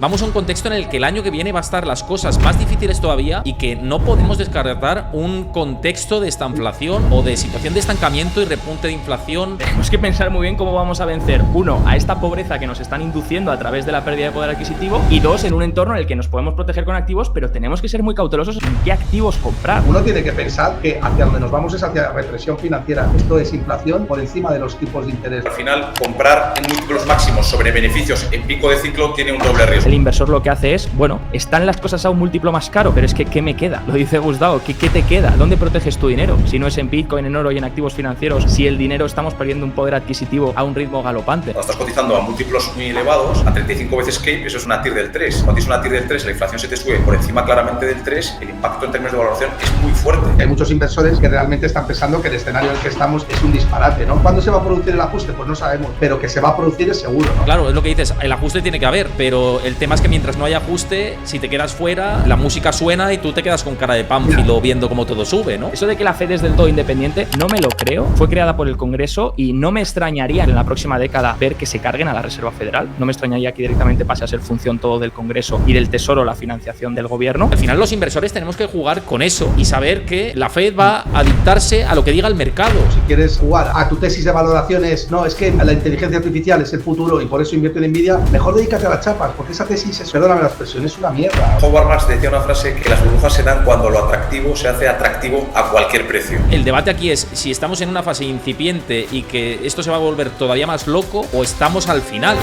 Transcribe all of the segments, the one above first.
Vamos a un contexto en el que el año que viene va a estar las cosas más difíciles todavía y que no podemos descartar un contexto de estanflación o de situación de estancamiento y repunte de inflación. Tenemos que pensar muy bien cómo vamos a vencer, uno, a esta pobreza que nos están induciendo a través de la pérdida de poder adquisitivo, y dos, en un entorno en el que nos podemos proteger con activos, pero tenemos que ser muy cautelosos en qué activos comprar. Uno tiene que pensar que hacia donde nos vamos es hacia la represión financiera. Esto es inflación por encima de los tipos de interés. Al final, comprar en múltiplos máximos sobre beneficios en pico de ciclo tiene un doble riesgo. El inversor lo que hace es, bueno, están las cosas a un múltiplo más caro, pero es que ¿qué me queda? Lo dice Gustavo, ¿qué te queda? ¿Dónde proteges tu dinero? Si no es en Bitcoin, en oro y en activos financieros, si el dinero estamos perdiendo un poder adquisitivo a un ritmo galopante. Cuando estás cotizando a múltiplos muy elevados, a 35 veces CAPE, eso es una TIR del 3. Cuando tienes una TIR del 3, la inflación se te sube por encima claramente del 3, el impacto en términos de valoración es muy fuerte. Hay muchos inversores que realmente están pensando que el escenario en el que estamos es un disparate, ¿no? ¿Cuándo se va a producir el ajuste? Pues no sabemos, pero que se va a producir es seguro, ¿no? Claro, es lo que dices, el ajuste tiene que haber, pero el tema es que mientras no haya ajuste, si te quedas fuera, la música suena y tú te quedas con cara de pánfilo viendo cómo todo sube, ¿no? Eso de que la Fed es del todo independiente, no me lo creo. Fue creada por el Congreso y no me extrañaría en la próxima década ver que se carguen a la Reserva Federal. No me extrañaría que directamente pase a ser función todo del Congreso y del Tesoro la financiación del gobierno. Al final los inversores tenemos que jugar con eso y saber que la Fed va a dictarse a lo que diga el mercado. Si quieres jugar a tu tesis de valoraciones, no, es que la inteligencia artificial es el futuro y por eso invierto en Nvidia, mejor dedícate a las chapas, porque esa tesis es, perdóname la expresión, es una mierda. Howard Marks decía una frase que las burbujas se dan cuando lo atractivo se hace atractivo a cualquier precio. El debate aquí es si estamos en una fase incipiente y que esto se va a volver todavía más loco o estamos al final.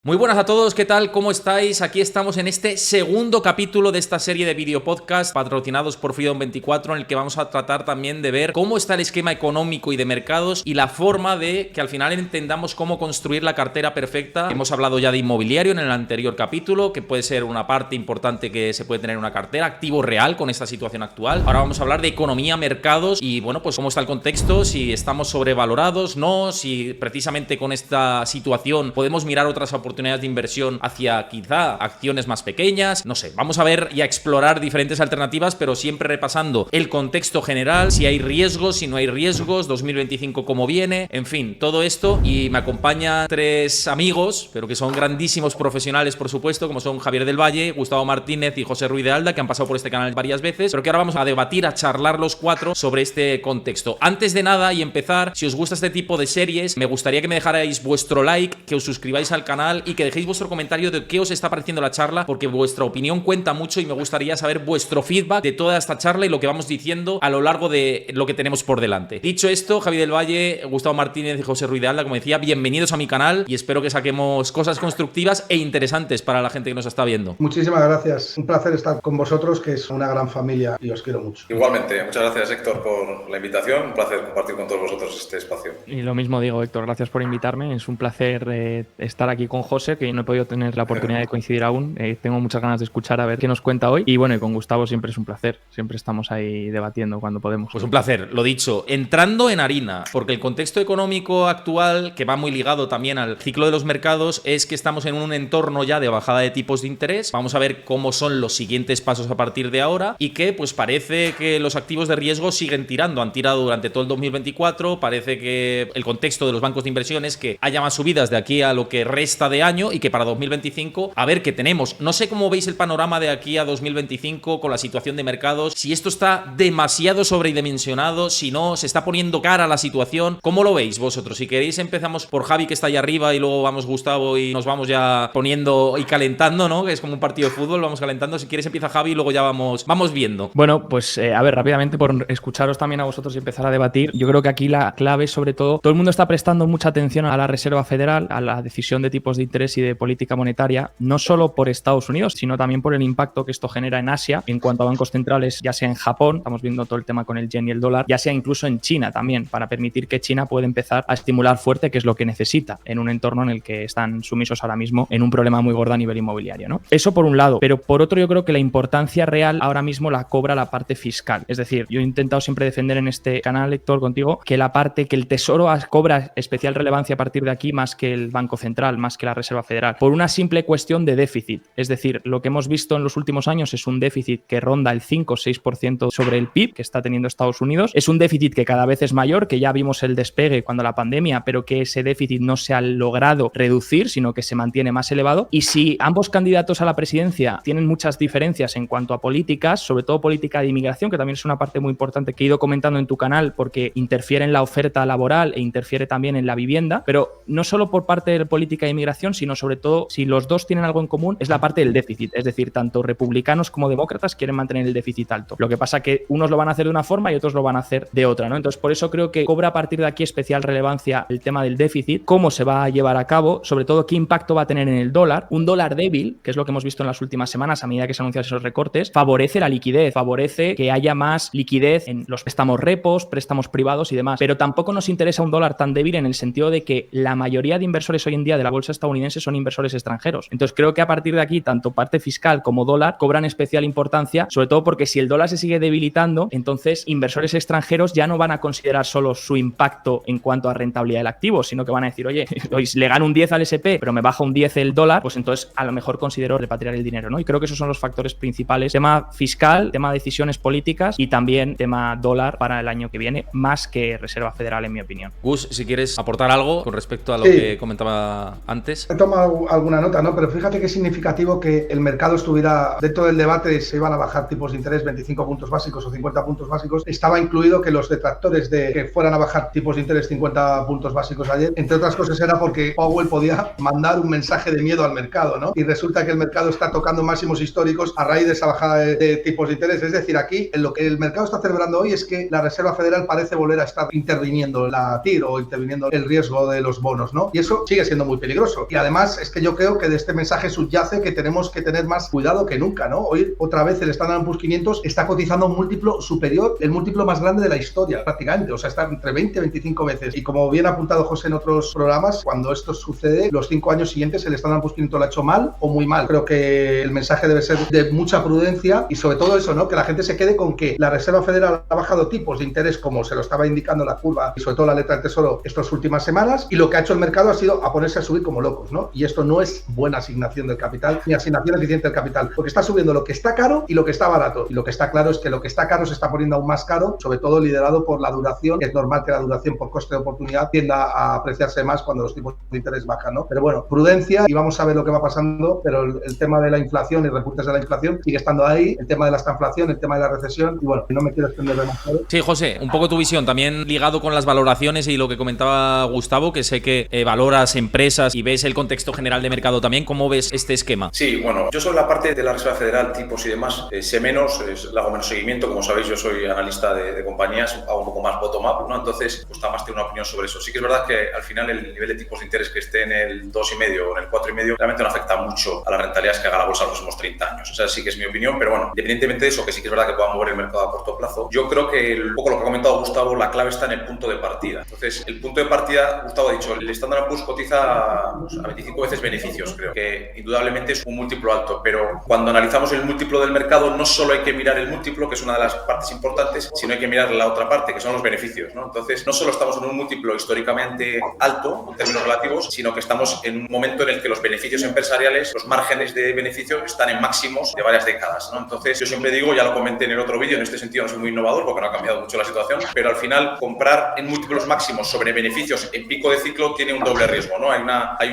Muy buenas a todos, ¿qué tal? ¿Cómo estáis? Aquí estamos en este segundo capítulo de esta serie de video podcast patrocinados por Freedom24, en el que vamos a tratar también de ver cómo está el esquema económico y de mercados y la forma de que al final entendamos cómo construir la cartera perfecta. Hemos hablado ya de inmobiliario en el anterior capítulo, que puede ser una parte importante que se puede tener en una cartera, activo real con esta situación actual. Ahora vamos a hablar de economía, mercados y bueno, pues cómo está el contexto, si estamos sobrevalorados, no, si precisamente con esta situación podemos mirar otras oportunidades de inversión hacia quizá acciones más pequeñas, no sé, vamos a ver y a explorar diferentes alternativas, pero siempre repasando el contexto general, si hay riesgos, si no hay riesgos, 2025 cómo viene, en fin, todo esto. Y me acompañan tres amigos, pero que son grandísimos profesionales, por supuesto, como son Javier del Valle, Gustavo Martínez y José Ruiz de Alda, que han pasado por este canal varias veces, pero que ahora vamos a debatir, a charlar los cuatro sobre este contexto. Antes de nada y empezar, si os gusta este tipo de series, me gustaría que me dejarais vuestro like, que os suscribáis al canal y que dejéis vuestro comentario de qué os está pareciendo la charla, porque vuestra opinión cuenta mucho y me gustaría saber vuestro feedback de toda esta charla y lo que vamos diciendo a lo largo de lo que tenemos por delante. Dicho esto, Javier del Valle, Gustavo Martínez y José Ruiz de Alda, como decía, bienvenidos a mi canal y espero que saquemos cosas constructivas e interesantes para la gente que nos está viendo. Muchísimas gracias, un placer estar con vosotros, que es una gran familia y os quiero mucho. Igualmente, muchas gracias Héctor por la invitación, un placer compartir con todos vosotros este espacio. Y lo mismo digo, Héctor, gracias por invitarme, es un placer estar aquí con José, que no he podido tener la oportunidad de coincidir aún. Tengo muchas ganas de escuchar a ver qué nos cuenta hoy. Y bueno, y con Gustavo siempre es un placer. Siempre estamos ahí debatiendo cuando podemos. Pues un placer, lo dicho. Entrando en harina, porque el contexto económico actual, que va muy ligado también al ciclo de los mercados, es que estamos en un entorno ya de bajada de tipos de interés. Vamos a ver cómo son los siguientes pasos a partir de ahora y que pues parece que los activos de riesgo siguen tirando. Han tirado durante todo el 2024. Parece que el contexto de los bancos de inversión es que haya más subidas de aquí a lo que resta de año y que para 2025 a ver qué tenemos. No sé cómo veis el panorama de aquí a 2025 con la situación de mercados, si esto está demasiado sobredimensionado, si no, se está poniendo cara a la situación. ¿Cómo lo veis vosotros? Si queréis empezamos por Javi, que está ahí arriba, y luego vamos Gustavo y nos vamos ya poniendo y calentando, ¿no? Que es como un partido de fútbol, vamos calentando. Si quieres empieza Javi y luego ya vamos viendo. Bueno, pues a ver, rápidamente por escucharos también a vosotros y empezar a debatir. Yo creo que aquí la clave, sobre todo el mundo está prestando mucha atención a la Reserva Federal, a la decisión de tipos de interés y de política monetaria, no solo por Estados Unidos, sino también por el impacto que esto genera en Asia en cuanto a bancos centrales, ya sea en Japón, estamos viendo todo el tema con el yen y el dólar, ya sea incluso en China también, para permitir que China pueda empezar a estimular fuerte, que es lo que necesita en un entorno en el que están sumisos ahora mismo en un problema muy gordo a nivel inmobiliario, ¿no? Eso por un lado, pero por otro yo creo que la importancia real ahora mismo la cobra la parte fiscal. Es decir, yo he intentado siempre defender en este canal, Héctor, contigo, que la parte que el Tesoro cobra especial relevancia a partir de aquí, más que el Banco Central, más que la Reserva Federal, por una simple cuestión de déficit. Es decir, lo que hemos visto en los últimos años es un déficit que ronda el 5 o 6% sobre el PIB que está teniendo Estados Unidos. Es un déficit que cada vez es mayor, que ya vimos el despegue cuando la pandemia, pero que ese déficit no se ha logrado reducir, sino que se mantiene más elevado. Y si ambos candidatos a la presidencia tienen muchas diferencias en cuanto a políticas, sobre todo política de inmigración, que también es una parte muy importante que he ido comentando en tu canal porque interfiere en la oferta laboral e interfiere también en la vivienda, pero no solo por parte de política de inmigración, sino sobre todo, si los dos tienen algo en común, es la parte del déficit. Es decir, tanto republicanos como demócratas quieren mantener el déficit alto. Lo que pasa que unos lo van a hacer de una forma y otros lo van a hacer de otra, ¿no? Entonces, por eso creo que cobra a partir de aquí especial relevancia el tema del déficit, cómo se va a llevar a cabo, sobre todo qué impacto va a tener en el dólar. Un dólar débil, que es lo que hemos visto en las últimas semanas a medida que se anuncian esos recortes, favorece la liquidez, favorece que haya más liquidez en los préstamos repos, préstamos privados y demás. Pero tampoco nos interesa un dólar tan débil en el sentido de que la mayoría de inversores hoy en día de la bolsa estadounidense son inversores extranjeros. Entonces creo que a partir de aquí, tanto parte fiscal como dólar cobran especial importancia, sobre todo porque si el dólar se sigue debilitando, entonces inversores extranjeros ya no van a considerar solo su impacto en cuanto a rentabilidad del activo, sino que van a decir, oye, le gano un 10 al SP, pero me baja un 10 el dólar, pues entonces a lo mejor considero repatriar el dinero, ¿no? Y creo que esos son los factores principales. Tema fiscal, tema decisiones políticas y también tema dólar para el año que viene, más que Reserva Federal, en mi opinión. Gus, si quieres aportar algo con respecto a lo que comentaba antes. He tomado alguna nota, ¿no? Pero fíjate qué significativo que el mercado estuviera dentro del debate, se iban a bajar tipos de interés 25 puntos básicos o 50 puntos básicos. Estaba incluido que los detractores de que fueran a bajar tipos de interés 50 puntos básicos ayer, entre otras cosas, era porque Powell podía mandar un mensaje de miedo al mercado, ¿no? Y resulta que el mercado está tocando máximos históricos a raíz de esa bajada de tipos de interés. Es decir, aquí en lo que el mercado está celebrando hoy es que la Reserva Federal parece volver a estar interviniendo la TIR o interviniendo el riesgo de los bonos, ¿no? Y eso sigue siendo muy peligroso. Y además es que yo creo que de este mensaje subyace que tenemos que tener más cuidado que nunca, ¿no? Hoy otra vez el Standard & Poor's 500 está cotizando un múltiplo superior, el múltiplo más grande de la historia prácticamente, o sea, está entre 20 y 25 veces. Y como bien ha apuntado José en otros programas, cuando esto sucede, los 5 años siguientes el Standard & Poor's 500 lo ha hecho mal o muy mal. Creo que el mensaje debe ser de mucha prudencia y sobre todo eso, ¿no? Que la gente se quede con que la Reserva Federal ha bajado tipos de interés como se lo estaba indicando la curva y sobre todo la letra del Tesoro estas últimas semanas, y lo que ha hecho el mercado ha sido a ponerse a subir como locos, ¿no? Y esto no es buena asignación del capital ni asignación eficiente del capital, porque está subiendo lo que está caro y lo que está barato. Y lo que está claro es que lo que está caro se está poniendo aún más caro, sobre todo liderado por la duración, que es normal que la duración por coste de oportunidad tienda a apreciarse más cuando los tipos de interés bajan, ¿no? Pero bueno, prudencia y vamos a ver lo que va pasando, pero el tema de la inflación y repuntes de la inflación sigue estando ahí, el tema de la estanflación, el tema de la recesión, y bueno, no me quiero extender demasiado. Sí, José, un poco tu visión, también ligado con las valoraciones y lo que comentaba Gustavo, que sé que valoras empresas y ves el contexto general de mercado también. ¿Cómo ves este esquema? Sí, bueno, yo sobre la parte de la Reserva Federal, tipos y demás, sé menos, le hago menos seguimiento. Como sabéis, yo soy analista de compañías, hago un poco más bottom-up, ¿no? Entonces, gusta más tener una opinión sobre eso. Sí que es verdad que al final el nivel de tipos de interés que esté en el 2,5 o en el 4,5 realmente no afecta mucho a las rentabilidades que haga la bolsa en los próximos 30 años. O sea, sí que es mi opinión, pero bueno, independientemente de eso, que sí que es verdad que pueda mover el mercado a corto plazo, yo creo que un poco lo que ha comentado Gustavo, la clave está en el punto de partida. Entonces, el punto de partida, Gustavo ha dicho, el Standard & Poor's cotiza a 25 veces beneficios, creo que indudablemente es un múltiplo alto, pero cuando analizamos el múltiplo del mercado no solo hay que mirar el múltiplo, que es una de las partes importantes, sino hay que mirar la otra parte, que son los beneficios, ¿no? Entonces, no solo estamos en un múltiplo históricamente alto en términos relativos, sino que estamos en un momento en el que los beneficios empresariales, los márgenes de beneficio están en máximos de varias décadas, ¿no? Entonces, yo siempre digo, ya lo comenté en el otro vídeo, en este sentido no soy muy innovador porque no ha cambiado mucho la situación, pero al final comprar en múltiplos máximos sobre beneficios en pico de ciclo tiene un doble riesgo, ¿no? Hay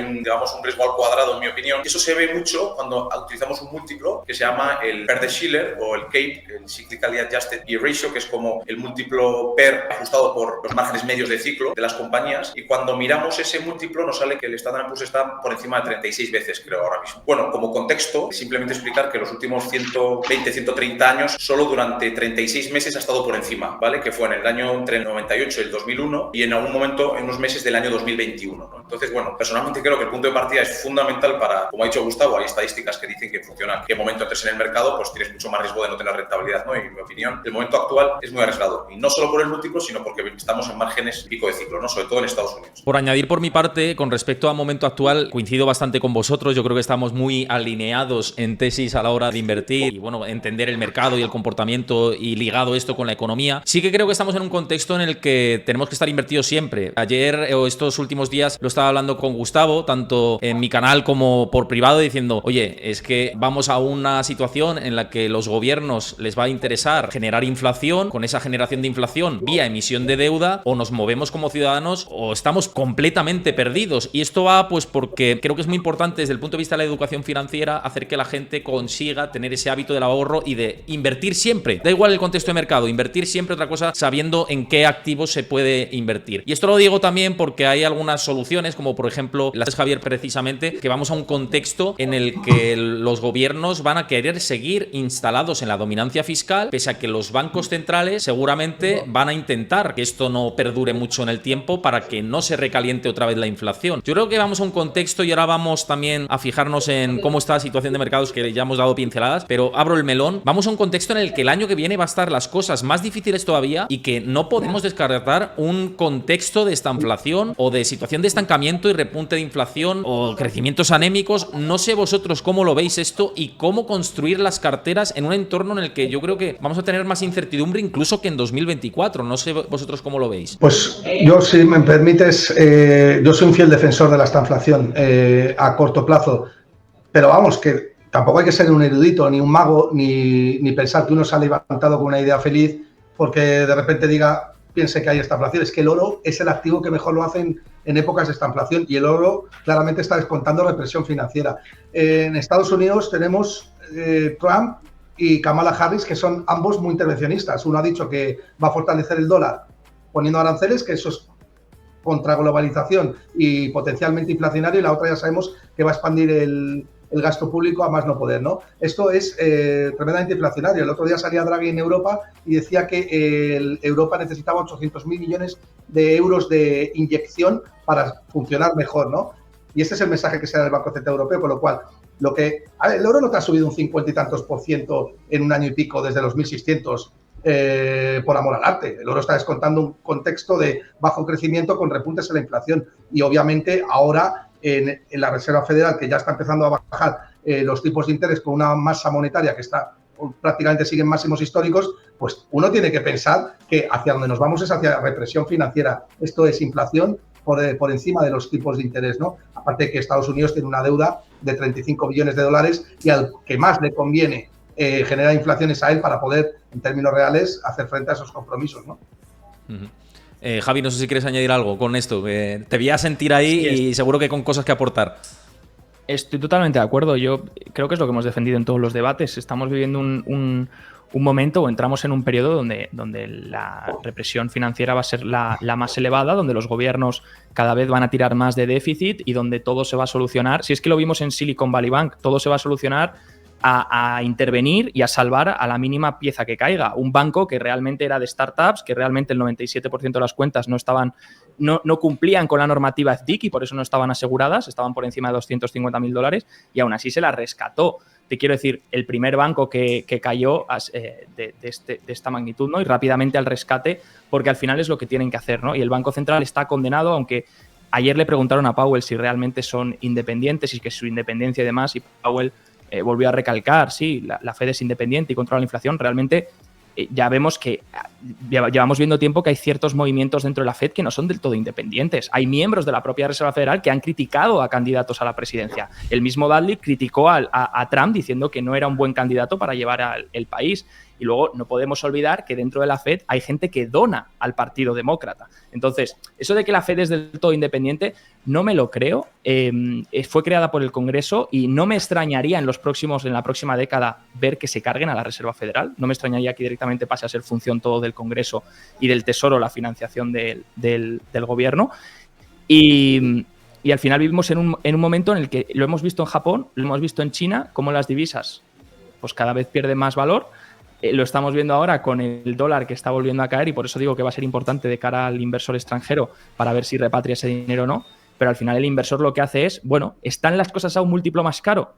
un riesgo al cuadrado, en mi opinión, y eso se ve mucho cuando utilizamos un múltiplo que se llama el PER de Shiller o el CAPE, el Cyclically Adjusted P/E Ratio, que es como el múltiplo PER ajustado por los márgenes medios de ciclo de las compañías, y cuando miramos ese múltiplo nos sale que el Standard & Poor's está por encima de 36 veces, creo, ahora mismo. Bueno, como contexto, simplemente explicar que los últimos 120, 130 años, solo durante 36 meses ha estado por encima, ¿vale? Que fue en el año entre el 98 y el 2001 y en algún momento en unos meses del año 2021, ¿no? Entonces, bueno, personalmente creo que el punto de partida es fundamental para, como ha dicho Gustavo, hay estadísticas que dicen que funciona, qué momento entres en el mercado, pues tienes mucho más riesgo de no tener rentabilidad, ¿no? Y en mi opinión, el momento actual es muy arriesgado. Y no solo por el múltiplo, sino porque estamos en márgenes pico de ciclo, ¿no? Sobre todo en Estados Unidos. Por añadir por mi parte, con respecto al momento actual, coincido bastante con vosotros. Yo creo que estamos muy alineados en tesis a la hora de invertir y, bueno, entender el mercado y el comportamiento y ligado esto con la economía. Sí que creo que estamos en un contexto en el que tenemos que estar invertidos siempre. Ayer o estos últimos días lo estaba hablando con Gustavo, tanto tanto en mi canal como por privado, diciendo, oye, es que vamos a una situación en la que los gobiernos les va a interesar generar inflación, con esa generación de inflación vía emisión de deuda, o nos movemos como ciudadanos o estamos completamente perdidos. Y esto va pues porque creo que es muy importante desde el punto de vista de la educación financiera hacer que la gente consiga tener ese hábito del ahorro y de invertir siempre. Da igual el contexto de mercado, invertir siempre, otra cosa, sabiendo en qué activos se puede invertir. Y esto lo digo también porque hay algunas soluciones, como por ejemplo las de Javier precisamente, que vamos a un contexto en el que los gobiernos van a querer seguir instalados en la dominancia fiscal, pese a que los bancos centrales seguramente van a intentar que esto no perdure mucho en el tiempo para que no se recaliente otra vez la inflación. Yo creo que vamos a un contexto, y ahora vamos también a fijarnos en cómo está la situación de mercados, que ya hemos dado pinceladas, pero abro el melón. Vamos a un contexto en el que el año que viene va a estar las cosas más difíciles todavía y que no podemos descartar un contexto de estanflación o de situación de estancamiento y repunte de inflación o crecimientos anémicos. No sé vosotros cómo lo veis esto y cómo construir las carteras en un entorno en el que yo creo que vamos a tener más incertidumbre incluso que en 2024. No sé vosotros cómo lo veis. Pues yo, si me permites, yo soy un fiel defensor de la estanflación a corto plazo, pero vamos, que tampoco hay que ser un erudito, ni un mago, ni pensar que uno se ha levantado con una idea feliz porque de repente piense que hay estanflación. Es que el oro es el activo que mejor lo hacen en épocas de estanflación, y el oro claramente está descontando represión financiera. En Estados Unidos tenemos Trump y Kamala Harris, que son ambos muy intervencionistas. Uno ha dicho que va a fortalecer el dólar poniendo aranceles, que eso es contra globalización y potencialmente inflacionario, y la otra ya sabemos que va a expandir el gasto público a más no poder, ¿no? Esto es tremendamente inflacionario. El otro día salía Draghi en Europa y decía que Europa necesitaba 800.000 millones de euros de inyección para funcionar mejor, ¿no? Y este es el mensaje que se da del Banco Central Europeo, con lo cual el oro no te ha subido un 50 y tantos % en un año y pico desde los 1.600 por amor al arte. El oro está descontando un contexto de bajo crecimiento con repuntes en la inflación, y obviamente ahora en la Reserva Federal, que ya está empezando a bajar los tipos de interés con una masa monetaria que está prácticamente siguen máximos históricos, pues uno tiene que pensar que hacia donde nos vamos es hacia represión financiera. Esto es inflación por encima de los tipos de interés, ¿no? Aparte de que Estados Unidos tiene una deuda de 35 billones de dólares y al que más le conviene generar inflación es a él para poder, en términos reales, hacer frente a esos compromisos, ¿no? Javi, no sé si quieres añadir algo con esto. Te voy a sentir ahí y seguro que con cosas que aportar. Estoy totalmente de acuerdo. Yo creo que es lo que hemos defendido en todos los debates. Estamos viviendo un momento, o entramos en un periodo donde la represión financiera va a ser la más elevada, donde los gobiernos cada vez van a tirar más de déficit y donde todo se va a solucionar. Si es que lo vimos en Silicon Valley Bank, todo se va a solucionar a intervenir y a salvar a la mínima pieza que caiga. Un banco que realmente era de startups, que realmente el 97% de las cuentas no cumplían con la normativa FDIC y por eso no estaban aseguradas, estaban por encima de $250.000 y aún así se las rescató. Te quiero decir, el primer banco que cayó de esta magnitud, ¿no? Y rápidamente al rescate, porque al final es lo que tienen que hacer, ¿no? Y el Banco Central está condenado, aunque ayer le preguntaron a Powell si realmente son independientes y que su independencia y demás, y Powell volvió a recalcar, sí, la Fed es independiente y controla la inflación. Realmente ya vemos que llevamos viendo tiempo que hay ciertos movimientos dentro de la Fed que no son del todo independientes. Hay miembros de la propia Reserva Federal que han criticado a candidatos a la presidencia. El mismo Dudley criticó a Trump diciendo que no era un buen candidato para llevar el país. Y luego no podemos olvidar que dentro de la Fed hay gente que dona al Partido Demócrata. Entonces, eso de que la Fed es del todo independiente, no me lo creo. Fue creada por el Congreso y no me extrañaría en la próxima década ver que se carguen a la Reserva Federal. No me extrañaría que directamente pase a ser función todo del Congreso y del Tesoro la financiación del gobierno. Y al final vivimos en un momento en el que lo hemos visto en Japón, lo hemos visto en China, cómo las divisas pues cada vez pierden más valor. Lo estamos viendo ahora con el dólar que está volviendo a caer y por eso digo que va a ser importante de cara al inversor extranjero para ver si repatria ese dinero o no. Pero al final el inversor lo que hace es, bueno, ¿están las cosas a un múltiplo más caro?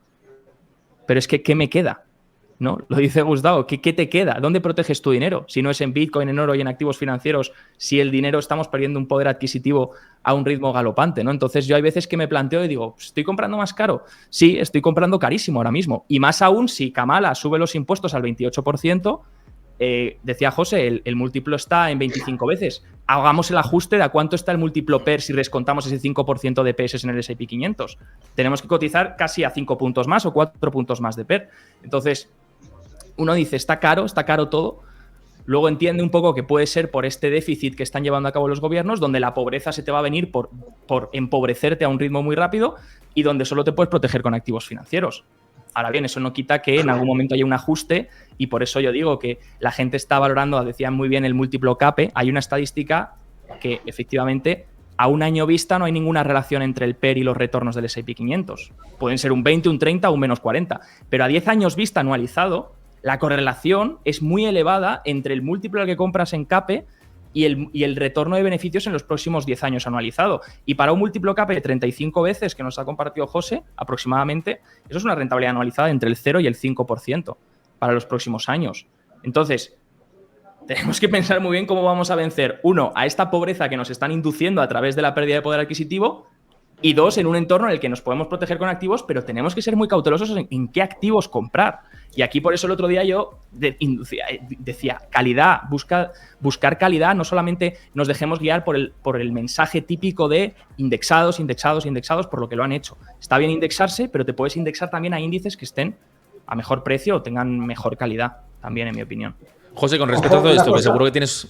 Pero es que, ¿qué me queda? ¿No? Lo dice Gustavo, ¿qué te queda? ¿Dónde proteges tu dinero? Si no es en Bitcoin, en oro y en activos financieros, si el dinero estamos perdiendo un poder adquisitivo a un ritmo galopante, ¿no? Entonces yo hay veces que me planteo y digo, ¿estoy comprando más caro? Sí, estoy comprando carísimo ahora mismo. Y más aún si Kamala sube los impuestos al 28%, decía José, el múltiplo está en 25 veces. Hagamos el ajuste de a cuánto está el múltiplo PER si descontamos ese 5% de PS en el S&P 500. Tenemos que cotizar casi a 5 puntos más o 4 puntos más de PER. Entonces, uno dice, está caro todo. Luego entiende un poco que puede ser por este déficit que están llevando a cabo los gobiernos, donde la pobreza se te va a venir por empobrecerte a un ritmo muy rápido y donde solo te puedes proteger con activos financieros. Ahora bien, eso no quita que en algún momento haya un ajuste y por eso yo digo que la gente está valorando, decían muy bien, el múltiplo CAPE. Hay una estadística que efectivamente a un año vista no hay ninguna relación entre el PER y los retornos del S&P 500. Pueden ser un 20, un 30 o un menos 40. Pero a 10 años vista anualizado, la correlación es muy elevada entre el múltiplo al que compras en CAPE y el retorno de beneficios en los próximos 10 años anualizado. Y para un múltiplo CAPE de 35 veces que nos ha compartido José, aproximadamente, eso es una rentabilidad anualizada entre el 0 y el 5% para los próximos años. Entonces, tenemos que pensar muy bien cómo vamos a vencer, uno, a esta pobreza que nos están induciendo a través de la pérdida de poder adquisitivo, y dos, en un entorno en el que nos podemos proteger con activos, pero tenemos que ser muy cautelosos en qué activos comprar. Y aquí por eso el otro día yo decía, calidad, buscar calidad, no solamente nos dejemos guiar por el mensaje típico de indexados, por lo que lo han hecho. Está bien indexarse, pero te puedes indexar también a índices que estén a mejor precio o tengan mejor calidad, también en mi opinión. José, con respecto a todo esto, que seguro que tienes...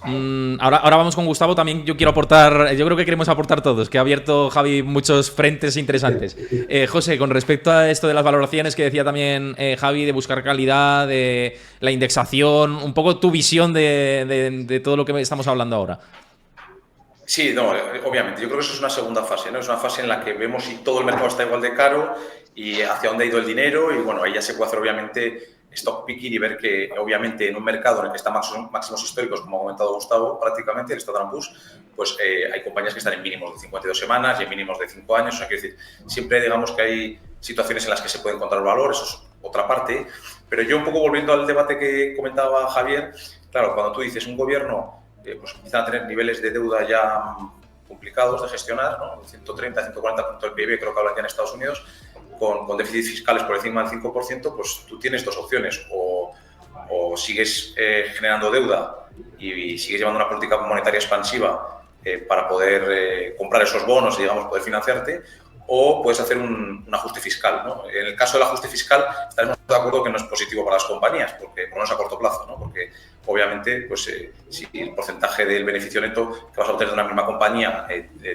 Ahora vamos con Gustavo, también yo quiero aportar, yo creo que queremos aportar todos, que ha abierto Javi muchos frentes interesantes. José, con respecto a esto de las valoraciones que decía también Javi, de buscar calidad, de la indexación, un poco tu visión de todo lo que estamos hablando ahora. Sí, no, obviamente, yo creo que eso es una segunda fase, ¿no? Es una fase en la que vemos si todo el mercado está igual de caro y hacia dónde ha ido el dinero y bueno, ahí ya se puede hacer obviamente stock picking y ver que obviamente en un mercado en el que están máximos históricos, como ha comentado Gustavo, prácticamente el Standard & Poor's, pues hay compañías que están en mínimos de 52 semanas y en mínimos de 5 años, o sea, quiero decir, siempre digamos que hay situaciones en las que se puede encontrar valor, eso es otra parte, pero yo un poco volviendo al debate que comentaba Javier, claro, cuando tú dices un gobierno pues empiezan a tener niveles de deuda ya complicados de gestionar, ¿no? 130, 140% del PIB, creo que hablan ya en Estados Unidos, con déficits fiscales por encima del 5%, pues tú tienes dos opciones, o sigues generando deuda y sigues llevando una política monetaria expansiva para poder comprar esos bonos y, digamos, poder financiarte, o puedes hacer un ajuste fiscal, ¿no? En el caso del ajuste fiscal, estaremos de acuerdo que no es positivo para las compañías, porque por lo menos a corto plazo, ¿no? Porque obviamente, pues si el porcentaje del beneficio neto que vas a obtener de una misma compañía,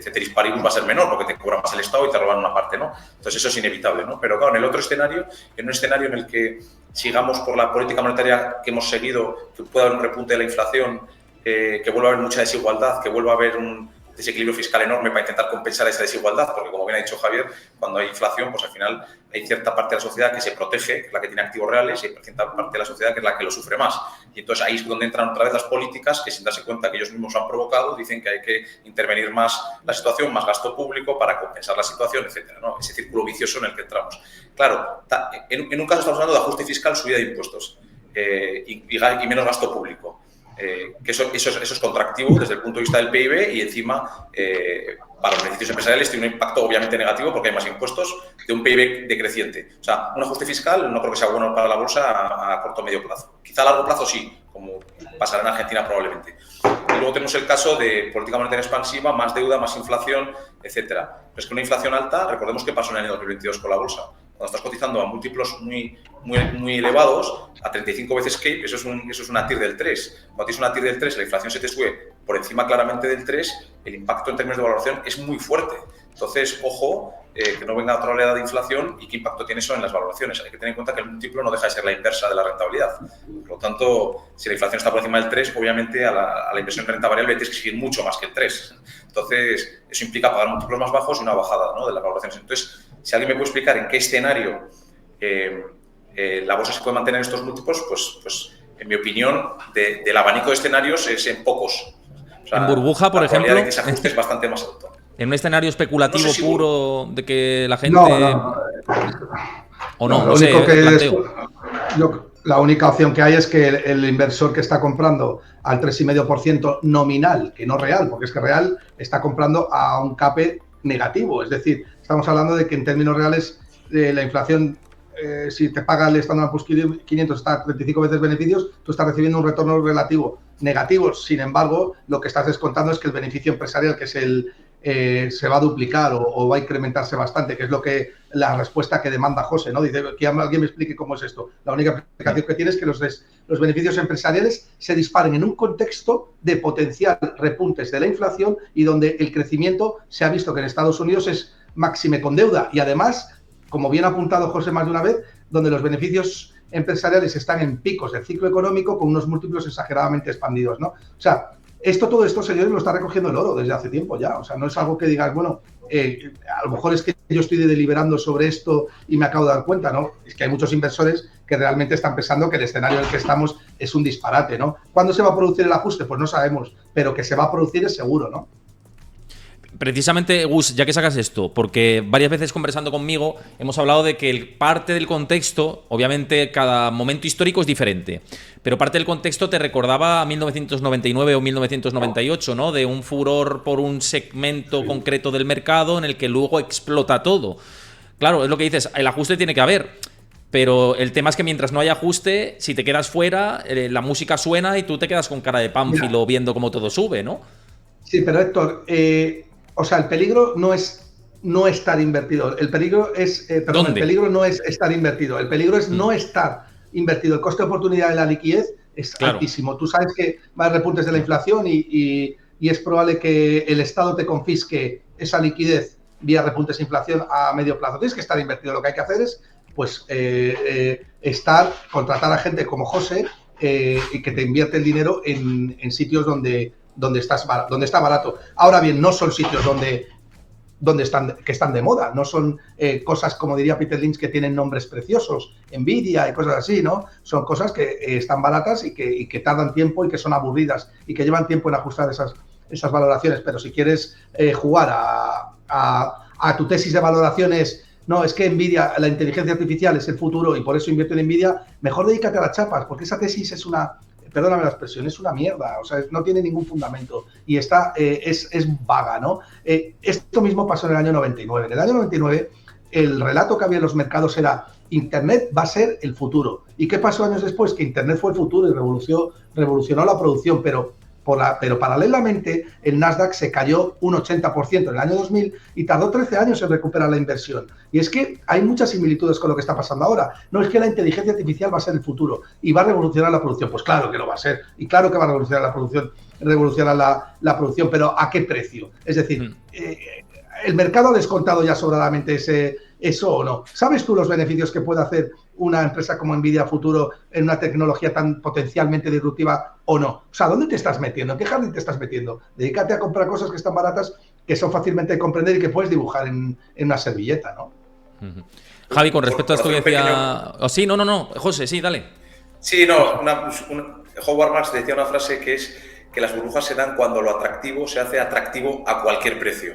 ceteris paribus, va a ser menor, porque te cobra más el Estado y te roban una parte, ¿no? Entonces eso es inevitable, ¿no? Pero claro, en el otro escenario, en un escenario en el que sigamos por la política monetaria que hemos seguido, que pueda haber un repunte de la inflación, que vuelva a haber mucha desigualdad, que vuelva a haber un desequilibrio fiscal enorme para intentar compensar esa desigualdad, porque como bien ha dicho Javier, cuando hay inflación, pues al final hay cierta parte de la sociedad que se protege, que es la que tiene activos reales, y hay cierta parte de la sociedad que es la que lo sufre más. Y entonces ahí es donde entran otra vez las políticas que, sin darse cuenta que ellos mismos han provocado, dicen que hay que intervenir más la situación, más gasto público para compensar la situación, etcétera, ¿no? Ese círculo vicioso en el que entramos. Claro, en un caso estamos hablando de ajuste fiscal, subida de impuestos y menos gasto público. Que eso es contractivo desde el punto de vista del PIB y encima para los beneficios empresariales tiene un impacto obviamente negativo porque hay más impuestos de un PIB decreciente. O sea, un ajuste fiscal no creo que sea bueno para la bolsa a corto o medio plazo. Quizá a largo plazo sí, como pasará en Argentina probablemente. Y luego tenemos el caso de política monetaria expansiva, más deuda, más inflación, etcétera. Pero es que una inflación alta, recordemos qué pasó en el año 2022 con la bolsa. Cuando estás cotizando a múltiplos muy elevados, a 35 veces CAPE, eso es una TIR del 3. Cuando tienes una TIR del 3, la inflación se te sube por encima claramente del 3, el impacto en términos de valoración es muy fuerte. Entonces, ojo, que no venga otra oleada de inflación y qué impacto tiene eso en las valoraciones. Hay que tener en cuenta que el múltiplo no deja de ser la inversa de la rentabilidad. Por lo tanto, si la inflación está por encima del 3, obviamente a la inversión en renta variable tienes que seguir mucho más que el 3. Entonces, eso implica pagar múltiplos más bajos y una bajada, ¿no?, de las valoraciones. Entonces, si alguien me puede explicar en qué escenario la bolsa se puede mantener en estos múltiplos, pues en mi opinión, del abanico de escenarios es en pocos. O sea, en burbuja, por ejemplo, la probabilidad de que se ajuste es bastante más alta. En un escenario especulativo puro de que la gente... No. O no, no sé, la única opción que hay es que el inversor que está comprando al 3,5% nominal, que no real, porque es que real está comprando a un CAPE negativo. Es decir, estamos hablando de que en términos reales la inflación si te paga el Standard & Poor's 500 está 35 veces beneficios, tú estás recibiendo un retorno relativo negativo. Sin embargo, lo que estás descontando es que el beneficio empresarial, que es se va a duplicar o va a incrementarse bastante, que es la respuesta que demanda José, ¿no? Dice que alguien me explique cómo es esto. La única explicación que tiene es que los beneficios empresariales se disparen en un contexto de potencial repuntes de la inflación y donde el crecimiento se ha visto que en Estados Unidos es máxime con deuda y además, como bien ha apuntado José más de una vez, donde los beneficios empresariales están en picos del ciclo económico con unos múltiplos exageradamente expandidos, ¿no? O sea, todo esto, señores, lo está recogiendo el oro desde hace tiempo ya. O sea, no es algo que digas, bueno, a lo mejor es que yo estoy deliberando sobre esto y me acabo de dar cuenta, ¿no? Es que hay muchos inversores que realmente están pensando que el escenario en el que estamos es un disparate, ¿no? ¿Cuándo se va a producir el ajuste? Pues no sabemos, pero que se va a producir es seguro, ¿no? Precisamente, Gus, ya que sacas esto, porque varias veces conversando conmigo hemos hablado de que parte del contexto, obviamente cada momento histórico es diferente, pero parte del contexto te recordaba a 1999 o 1998, ¿no? De un furor por un segmento concreto del mercado en el que luego explota todo. Claro, es lo que dices, el ajuste tiene que haber, pero el tema es que mientras no haya ajuste, si te quedas fuera, la música suena y tú te quedas con cara de pánfilo viendo cómo todo sube, ¿no? Sí, pero Héctor, o sea, el peligro no es no estar invertido. El peligro es, el peligro no es estar invertido. El peligro es no estar invertido. El coste de oportunidad de la liquidez es altísimo. Tú sabes que va a haber repuntes de la inflación y es probable que el Estado te confisque esa liquidez vía repuntes de inflación a medio plazo. Tienes que estar invertido. Lo que hay que hacer es, pues, contratar a gente como José y que te invierte el dinero en sitios donde está barato. Ahora bien, no son sitios que están de moda, no son cosas, como diría Peter Lynch, que tienen nombres preciosos, Nvidia y cosas así, ¿no? Son cosas que están baratas y que tardan tiempo y que son aburridas y que llevan tiempo en ajustar esas valoraciones. Pero si quieres jugar a tu tesis de valoraciones, no, es que Nvidia, la inteligencia artificial es el futuro y por eso invierto en Nvidia, mejor dedícate a las chapas, porque esa tesis es perdóname la expresión, es una mierda, o sea, no tiene ningún fundamento y es vaga, ¿no? Esto mismo pasó en el año 99. En el año 99, el relato que había en los mercados era Internet va a ser el futuro. ¿Y qué pasó años después? Que Internet fue el futuro y revolucionó la producción, pero paralelamente el Nasdaq se cayó un 80% en el año 2000 y tardó 13 años en recuperar la inversión. Y es que hay muchas similitudes con lo que está pasando ahora. No es que la inteligencia artificial va a ser el futuro y va a revolucionar la producción. Pues claro que lo va a ser. Y claro que va a revolucionar la producción, pero ¿a qué precio? Es decir, ¿el mercado ha descontado ya sobradamente eso o no? ¿Sabes tú los beneficios que puede hacer una empresa como Nvidia futuro en una tecnología tan potencialmente disruptiva o no? O sea, ¿dónde te estás metiendo? ¿En qué jardín te estás metiendo? Dedícate a comprar cosas que están baratas, que son fácilmente de comprender y que puedes dibujar en una servilleta, ¿no? Javi, con respecto a esto que decía... Oh, sí, no, José, sí, dale. Sí, no, Howard Marks decía una frase que es que las burbujas se dan cuando lo atractivo se hace atractivo a cualquier precio.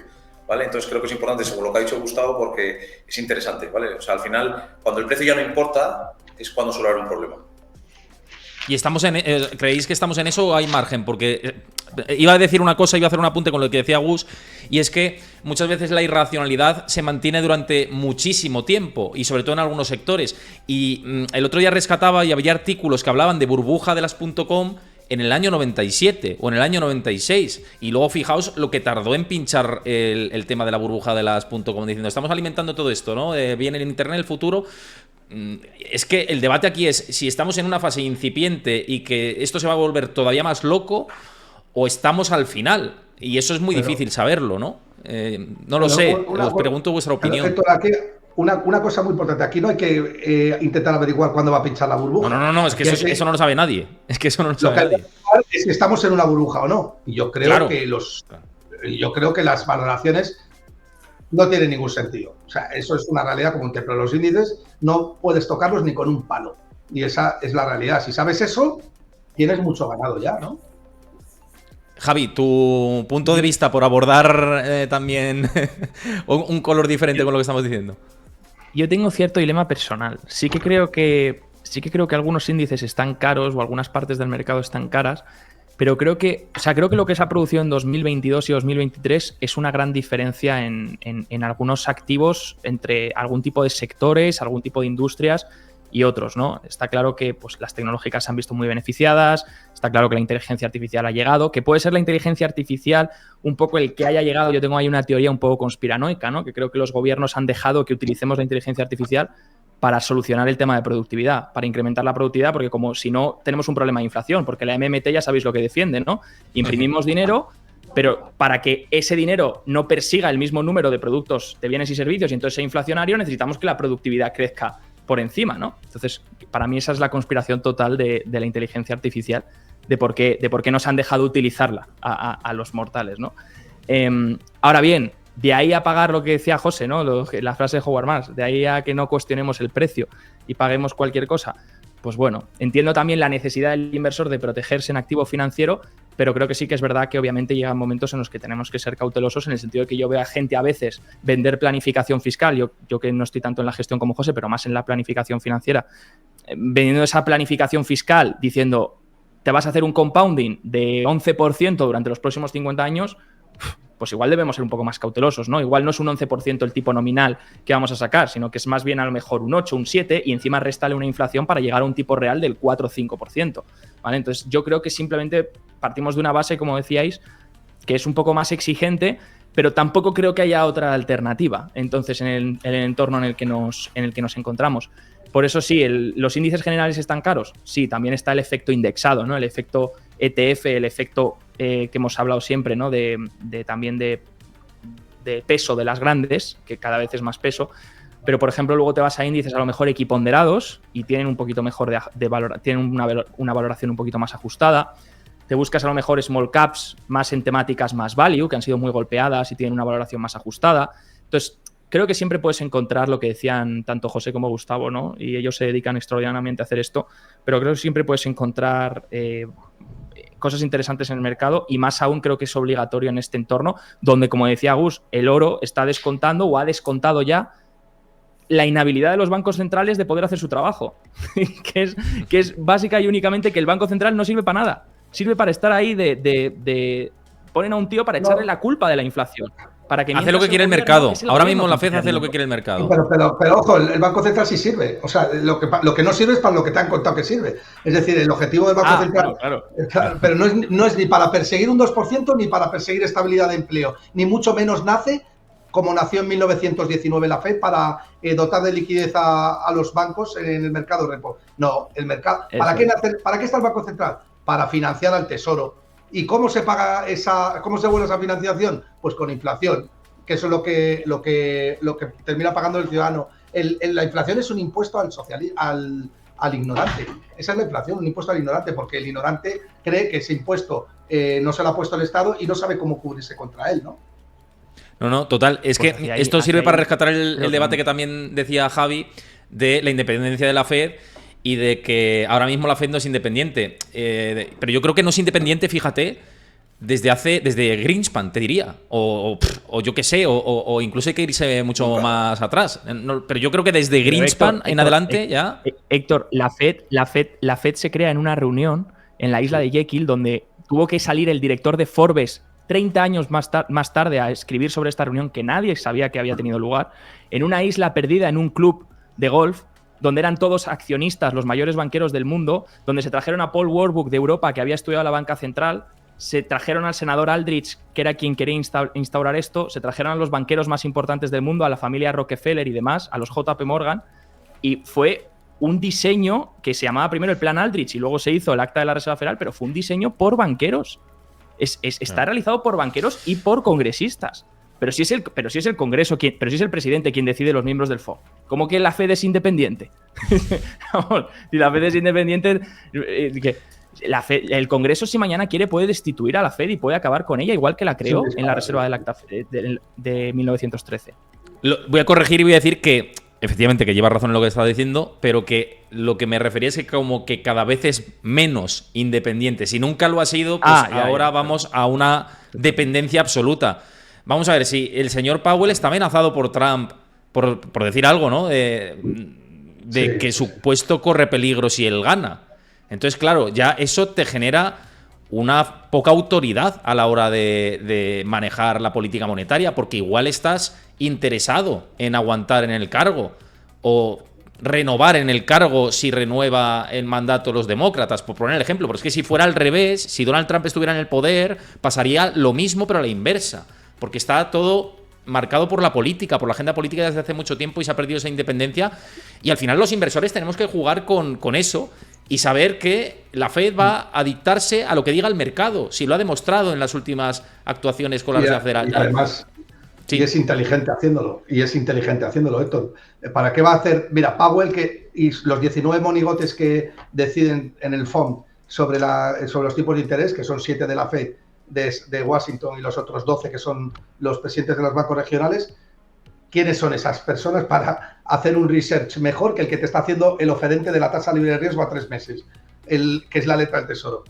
¿Vale? Entonces creo que es importante, según lo que ha dicho Gustavo, porque es interesante, ¿vale? O sea, al final, cuando el precio ya no importa, es cuando suele haber un problema. ¿Y creéis que estamos en eso o hay margen? Porque iba a decir una cosa, iba a hacer un apunte con lo que decía Gus, y es que muchas veces la irracionalidad se mantiene durante muchísimo tiempo, y sobre todo en algunos sectores. Y el otro día rescataba y había artículos que hablaban de burbuja de las .com en el año 97 o en el año 96. Y luego fijaos lo que tardó en pinchar el tema de la burbuja de las .com, diciendo, estamos alimentando todo esto, ¿no? Viene el Internet, el futuro. Es que el debate aquí es si estamos en una fase incipiente y que esto se va a volver todavía más loco o estamos al final. Y eso es muy difícil saberlo, ¿no? No lo sé, os pregunto vuestra opinión. Héctor, aquí una cosa muy importante. Aquí no hay que intentar averiguar cuándo va a pinchar la burbuja. No, es que eso no lo sabe nadie. Es que eso no lo sabe nadie. Es si estamos en una burbuja o no. Y yo creo que las valoraciones no tienen ningún sentido. O sea, eso es una realidad como un templo. Los índices no puedes tocarlos ni con un palo. Y esa es la realidad. Si sabes eso, tienes mucho ganado ya, ¿no? Javi, tu punto de vista por abordar también un color diferente con lo que estamos diciendo. Yo tengo cierto dilema personal. Sí que creo que algunos índices están caros o algunas partes del mercado están caras, Pero creo que lo que se ha producido en 2022 y 2023 es una gran diferencia en algunos activos entre algún tipo de sectores, algún tipo de industrias y otros, ¿no? Está claro que pues, las tecnológicas se han visto muy beneficiadas, está claro que la inteligencia artificial ha llegado, que puede ser la inteligencia artificial un poco el que haya llegado. Yo tengo ahí una teoría un poco conspiranoica, ¿no? Que creo que los gobiernos han dejado que utilicemos la inteligencia artificial para solucionar el tema de productividad, para incrementar la productividad, porque como si no tenemos un problema de inflación, porque la MMT ya sabéis lo que defiende, ¿no? Imprimimos dinero, pero para que ese dinero no persiga el mismo número de productos, de bienes y servicios, y entonces sea inflacionario, necesitamos que la productividad crezca por encima, ¿no? Entonces, para mí esa es la conspiración total de la inteligencia artificial, de por qué nos han dejado utilizarla a los mortales, ¿no? Ahora bien, de ahí a pagar lo que decía José, ¿no? La frase de Howard Marks, de ahí a que no cuestionemos el precio y paguemos cualquier cosa, pues bueno, entiendo también la necesidad del inversor de protegerse en activo financiero, pero creo que sí que es verdad que obviamente llegan momentos en los que tenemos que ser cautelosos, en el sentido de que yo veo a gente a veces vender planificación fiscal, yo que no estoy tanto en la gestión como José, pero más en la planificación financiera, vendiendo esa planificación fiscal diciendo te vas a hacer un compounding de 11% durante los próximos 50 años, pues igual debemos ser un poco más cautelosos, ¿no? Igual no es un 11% el tipo nominal que vamos a sacar, sino que es más bien a lo mejor un 8, un 7 y encima réstale una inflación para llegar a un tipo real del 4 o 5%, ¿vale? Entonces yo creo que simplemente partimos de una base, como decíais, que es un poco más exigente, pero tampoco creo que haya otra alternativa, entonces, en el entorno en el que nos encontramos. Por eso sí, los índices generales están caros. Sí, también está el efecto indexado, ¿no? El efecto ETF, el efecto que hemos hablado siempre, ¿no? También de peso de las grandes, que cada vez es más peso. Pero, por ejemplo, luego te vas a índices a lo mejor equiponderados y tienen un poquito mejor de valor, tienen una valoración un poquito más ajustada. Te buscas a lo mejor small caps más en temáticas más value, que han sido muy golpeadas y tienen una valoración más ajustada. Entonces, creo que siempre puedes encontrar lo que decían tanto José como Gustavo, ¿no? Y ellos se dedican extraordinariamente a hacer esto, pero creo que siempre puedes encontrar cosas interesantes en el mercado, y más aún creo que es obligatorio en este entorno, donde, como decía Gus, el oro está descontando o ha descontado ya la inhabilidad de los bancos centrales de poder hacer su trabajo, que es básica y únicamente que el Banco Central no sirve para nada. Sirve para estar ahí ponen a un tío para echarle la culpa de la inflación. Para que hace lo que quiere el mercado. Ahora mismo la FED hace lo que quiere el mercado. Pero ojo, el Banco Central sí sirve. O sea, lo que no sirve es para lo que te han contado que sirve. Es decir, el objetivo del Banco Central. Claro. Pero no es ni para perseguir un 2% ni para perseguir estabilidad de empleo. Ni mucho menos nace, como nació en 1919 la FED, para dotar de liquidez a los bancos en el mercado repo. No, el mercado. ¿Para qué está el Banco Central? Para financiar al Tesoro. ¿Y cómo se paga cómo se vuelve esa financiación? Pues con inflación, que eso es lo que termina pagando el ciudadano. La inflación es un impuesto al ignorante. Esa es la inflación, un impuesto al ignorante, porque el ignorante cree que ese impuesto no se lo ha puesto el Estado y no sabe cómo cubrirse contra él, ¿no? No, total. Es que esto sirve para rescatar el debate que también decía Javi de la independencia de la FED y de que ahora mismo la FED no es independiente. Pero yo creo que no es independiente, fíjate, desde Greenspan, te diría. O yo qué sé, o incluso hay que irse mucho más atrás. Pero yo creo que desde Greenspan en adelante ya... Héctor, la FED se crea en una reunión en la isla de Jekyll, donde tuvo que salir el director de Forbes 30 años más tarde a escribir sobre esta reunión que nadie sabía que había tenido lugar, en una isla perdida en un club de golf, donde eran todos accionistas, los mayores banqueros del mundo, donde se trajeron a Paul Warburg de Europa, que había estudiado la banca central, se trajeron al senador Aldrich, que era quien quería instaurar esto, se trajeron a los banqueros más importantes del mundo, a la familia Rockefeller y demás, a los JP Morgan, y fue un diseño que se llamaba primero el Plan Aldrich y luego se hizo el Acta de la Reserva Federal, pero fue un diseño por banqueros. Está realizado por banqueros y por congresistas. Pero si es el Congreso, pero si es el presidente quien decide los miembros del FOD. ¿Cómo que la FED es independiente? Vamos, si la FED es independiente, el Congreso, si mañana quiere, puede destituir a la FED y puede acabar con ella, igual que la creó en la reserva del Acta de 1913. Voy a corregir y voy a decir que, efectivamente, que lleva razón en lo que estaba diciendo, pero que lo que me refería es que como que cada vez es menos independiente. Si nunca lo ha sido, pues ahora vamos a una dependencia absoluta. Vamos a ver, si el señor Powell está amenazado por Trump, por decir algo, ¿no? Que su puesto corre peligro si él gana. Entonces, claro, ya eso te genera una poca autoridad a la hora de manejar la política monetaria, porque igual estás interesado en aguantar en el cargo o renovar en el cargo si renueva el mandato los demócratas, por poner el ejemplo. Pero es que si fuera al revés, si Donald Trump estuviera en el poder, pasaría lo mismo pero a la inversa, porque está todo marcado por la política, por la agenda política desde hace mucho tiempo y se ha perdido esa independencia, y al final los inversores tenemos que jugar con eso y saber que la Fed va a dictarse a lo que diga el mercado, si lo ha demostrado en las últimas actuaciones con la Reserva Federal. Y además, sí. Y es inteligente haciéndolo, Héctor. ¿Para qué va a hacer? Mira, Powell y los 19 monigotes que deciden en el FOMC sobre los tipos de interés, que son 7 de la Fed, de Washington, y los otros 12 que son los presidentes de los bancos regionales, ¿quiénes son esas personas para hacer un research mejor que el que te está haciendo el oferente de la tasa libre de riesgo a 3 meses, que es la letra del Tesoro?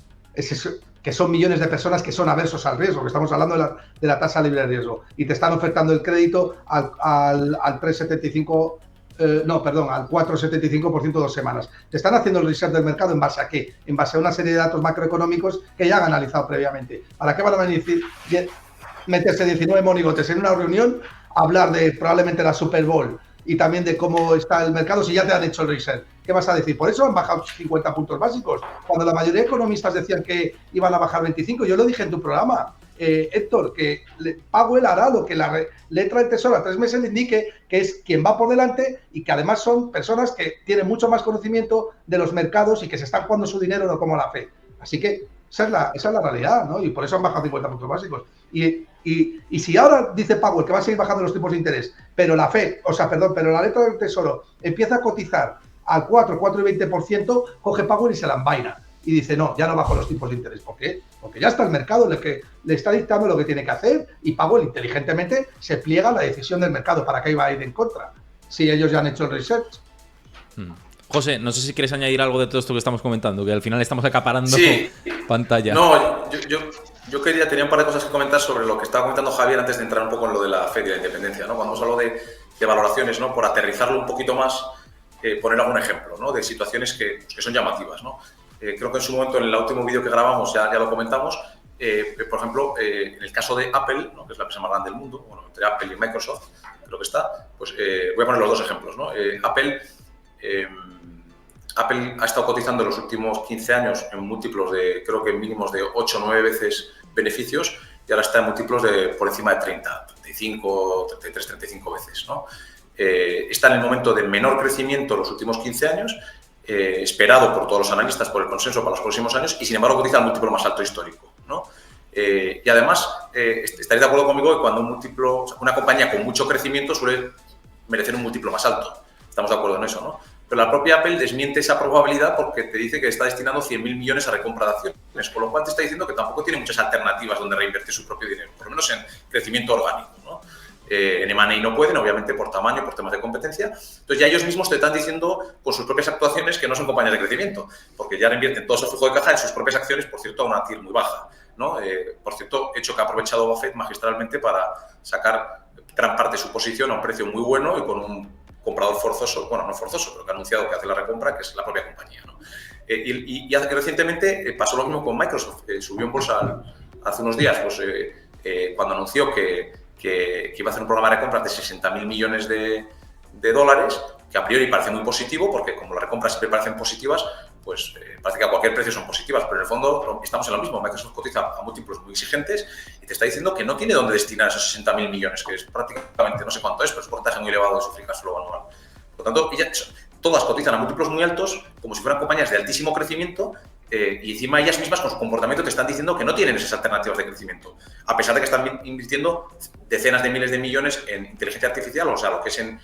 Que son millones de personas que son aversos al riesgo, que estamos hablando de la tasa libre de riesgo, y te están ofertando el crédito al 3,75, al 4,75% en 2 semanas. Te están haciendo el research del mercado ¿en base a qué? En base a una serie de datos macroeconómicos que ya han analizado previamente. ¿Para qué van a meterse 19 monigotes en una reunión a hablar de probablemente la Super Bowl y también de cómo está el mercado si ya te han hecho el research? ¿Qué vas a decir? Por eso han bajado 50 puntos básicos. Cuando la mayoría de economistas decían que iban a bajar 25, yo lo dije en tu programa, Héctor, que Powell hará lo que la letra del Tesoro a 3 meses le indique, que es quien va por delante, y que además son personas que tienen mucho más conocimiento de los mercados y que se están jugando su dinero, no como la Fed. Así que esa es la realidad, ¿no? Y por eso han bajado 50 puntos básicos. Y si ahora dice Powell que va a seguir bajando los tipos de interés, pero la la letra del Tesoro empieza a cotizar al 4,20%, coge Powell y se la envaina. Y dice, no, ya no bajo los tipos de interés. ¿Por qué? Porque ya está el mercado en el que le está dictando lo que tiene que hacer, y Powell inteligentemente se pliega a la decisión del mercado. ¿Para qué iba a ir en contra? Si ellos ya han hecho el research. José, no sé si quieres añadir algo de todo esto que estamos comentando, que al final estamos acaparando pantalla. No, yo tenía un par de cosas que comentar sobre lo que estaba comentando Javier antes de entrar un poco en lo de la Fed y la independencia, ¿no? Cuando hemos hablado de valoraciones, ¿no? Por aterrizarlo un poquito más, poner algún ejemplo, ¿no? De situaciones que son llamativas, ¿no? Creo que en su momento, en el último vídeo que grabamos, ya lo comentamos. Por ejemplo, en el caso de Apple, ¿no? Que es la empresa más grande del mundo, bueno, entre Apple y Microsoft, creo que está, pues voy a poner los dos ejemplos, ¿no? Apple ha estado cotizando en los últimos 15 años en múltiplos de, creo que mínimos de 8 o 9 veces beneficios, y ahora está en múltiplos de por encima de 30, 35, 33, 35 veces, ¿no? Está en el momento de menor crecimiento en los últimos 15 años, esperado por todos los analistas, por el consenso para los próximos años, y sin embargo cotiza al múltiplo más alto histórico, ¿no? Y además, estaréis de acuerdo conmigo que cuando una compañía con mucho crecimiento suele merecer un múltiplo más alto. Estamos de acuerdo en eso, ¿no? Pero la propia Apple desmiente esa probabilidad porque te dice que está destinando 100.000 millones a recompra de acciones, con lo cual te está diciendo que tampoco tiene muchas alternativas donde reinvertir su propio dinero, por lo menos en crecimiento orgánico, ¿no? En M&A no pueden, obviamente por tamaño, por temas de competencia. Entonces ya ellos mismos te están diciendo con sus propias actuaciones que no son compañías de crecimiento, porque ya reinvierten todo su flujo de caja en sus propias acciones, por cierto, a una TIR muy baja, ¿no? Por cierto, hecho que ha aprovechado Buffett magistralmente para sacar gran parte de su posición a un precio muy bueno y con un comprador forzoso, bueno, no forzoso, pero que ha anunciado que hace la recompra, que es la propia compañía, ¿no? Y recientemente pasó lo mismo con Microsoft, que subió en bolsa hace unos días, pues, cuando anunció que iba a hacer un programa de compras de 60.000 millones de dólares, que a priori parece muy positivo, porque como las recompras siempre parecen positivas, pues parece que a cualquier precio son positivas, pero en el fondo estamos en lo mismo. Microsoft cotiza a múltiplos muy exigentes y te está diciendo que no tiene dónde destinar esos 60.000 millones, que es prácticamente, no sé cuánto es, pero es un porcentaje muy elevado de su free cash flow anual. Por lo tanto, todas cotizan a múltiplos muy altos, como si fueran compañías de altísimo crecimiento, y encima ellas mismas con su comportamiento te están diciendo que no tienen esas alternativas de crecimiento, a pesar de que están invirtiendo decenas de miles de millones en inteligencia artificial, o sea, lo que es en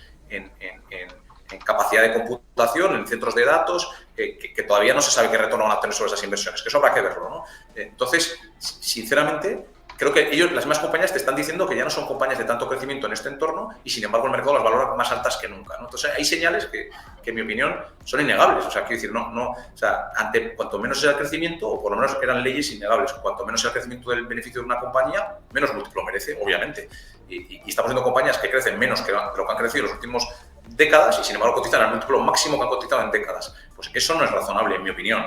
capacidad de computación, en centros de datos, que todavía no se sabe qué retorno van a obtener sobre esas inversiones, que eso habrá que verlo, ¿no? Entonces, sinceramente, creo que las mismas compañías te están diciendo que ya no son compañías de tanto crecimiento en este entorno y, sin embargo, el mercado las valora más altas que nunca, ¿no? Entonces, hay señales que en mi opinión, son innegables. O sea, quiero decir, o sea, cuanto menos sea el crecimiento, o por lo menos eran leyes innegables, cuanto menos sea el crecimiento del beneficio de una compañía, menos múltiplo merece, obviamente. Y estamos viendo compañías que crecen menos que lo que han crecido en los últimos décadas y, sin embargo, cotizan al múltiplo máximo que han cotizado en décadas. Pues eso no es razonable, en mi opinión.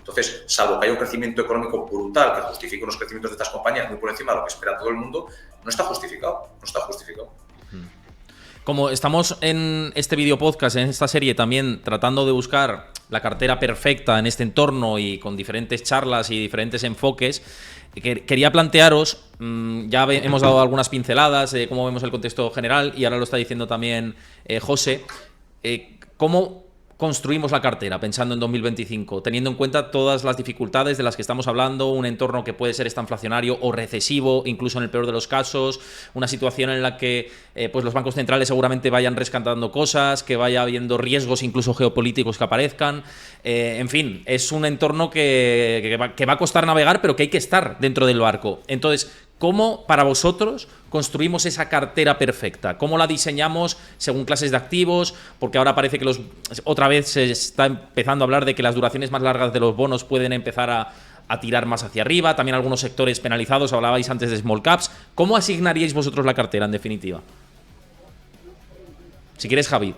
Entonces, salvo que haya un crecimiento económico brutal que justifique unos crecimientos de estas compañías muy por encima de lo que espera todo el mundo, no está justificado. Como estamos en este video podcast, en esta serie, también tratando de buscar la cartera perfecta en este entorno y con diferentes charlas y diferentes enfoques, quería plantearos, hemos dado algunas pinceladas de cómo vemos el contexto general y ahora lo está diciendo también José, cómo construimos la cartera pensando en 2025, teniendo en cuenta todas las dificultades de las que estamos hablando, un entorno que puede ser estanflacionario o recesivo, incluso en el peor de los casos, una situación en la que pues los bancos centrales seguramente vayan rescatando cosas, que vaya habiendo riesgos incluso geopolíticos que aparezcan, en fin, es un entorno que va a costar navegar, pero que hay que estar dentro del barco. Entonces, ¿cómo para vosotros construimos esa cartera perfecta? ¿Cómo la diseñamos según clases de activos? Porque ahora parece que otra vez se está empezando a hablar de que las duraciones más largas de los bonos pueden empezar a tirar más hacia arriba. También algunos sectores penalizados, hablabais antes de small caps. ¿Cómo asignaríais vosotros la cartera, en definitiva? Si quieres, Javi,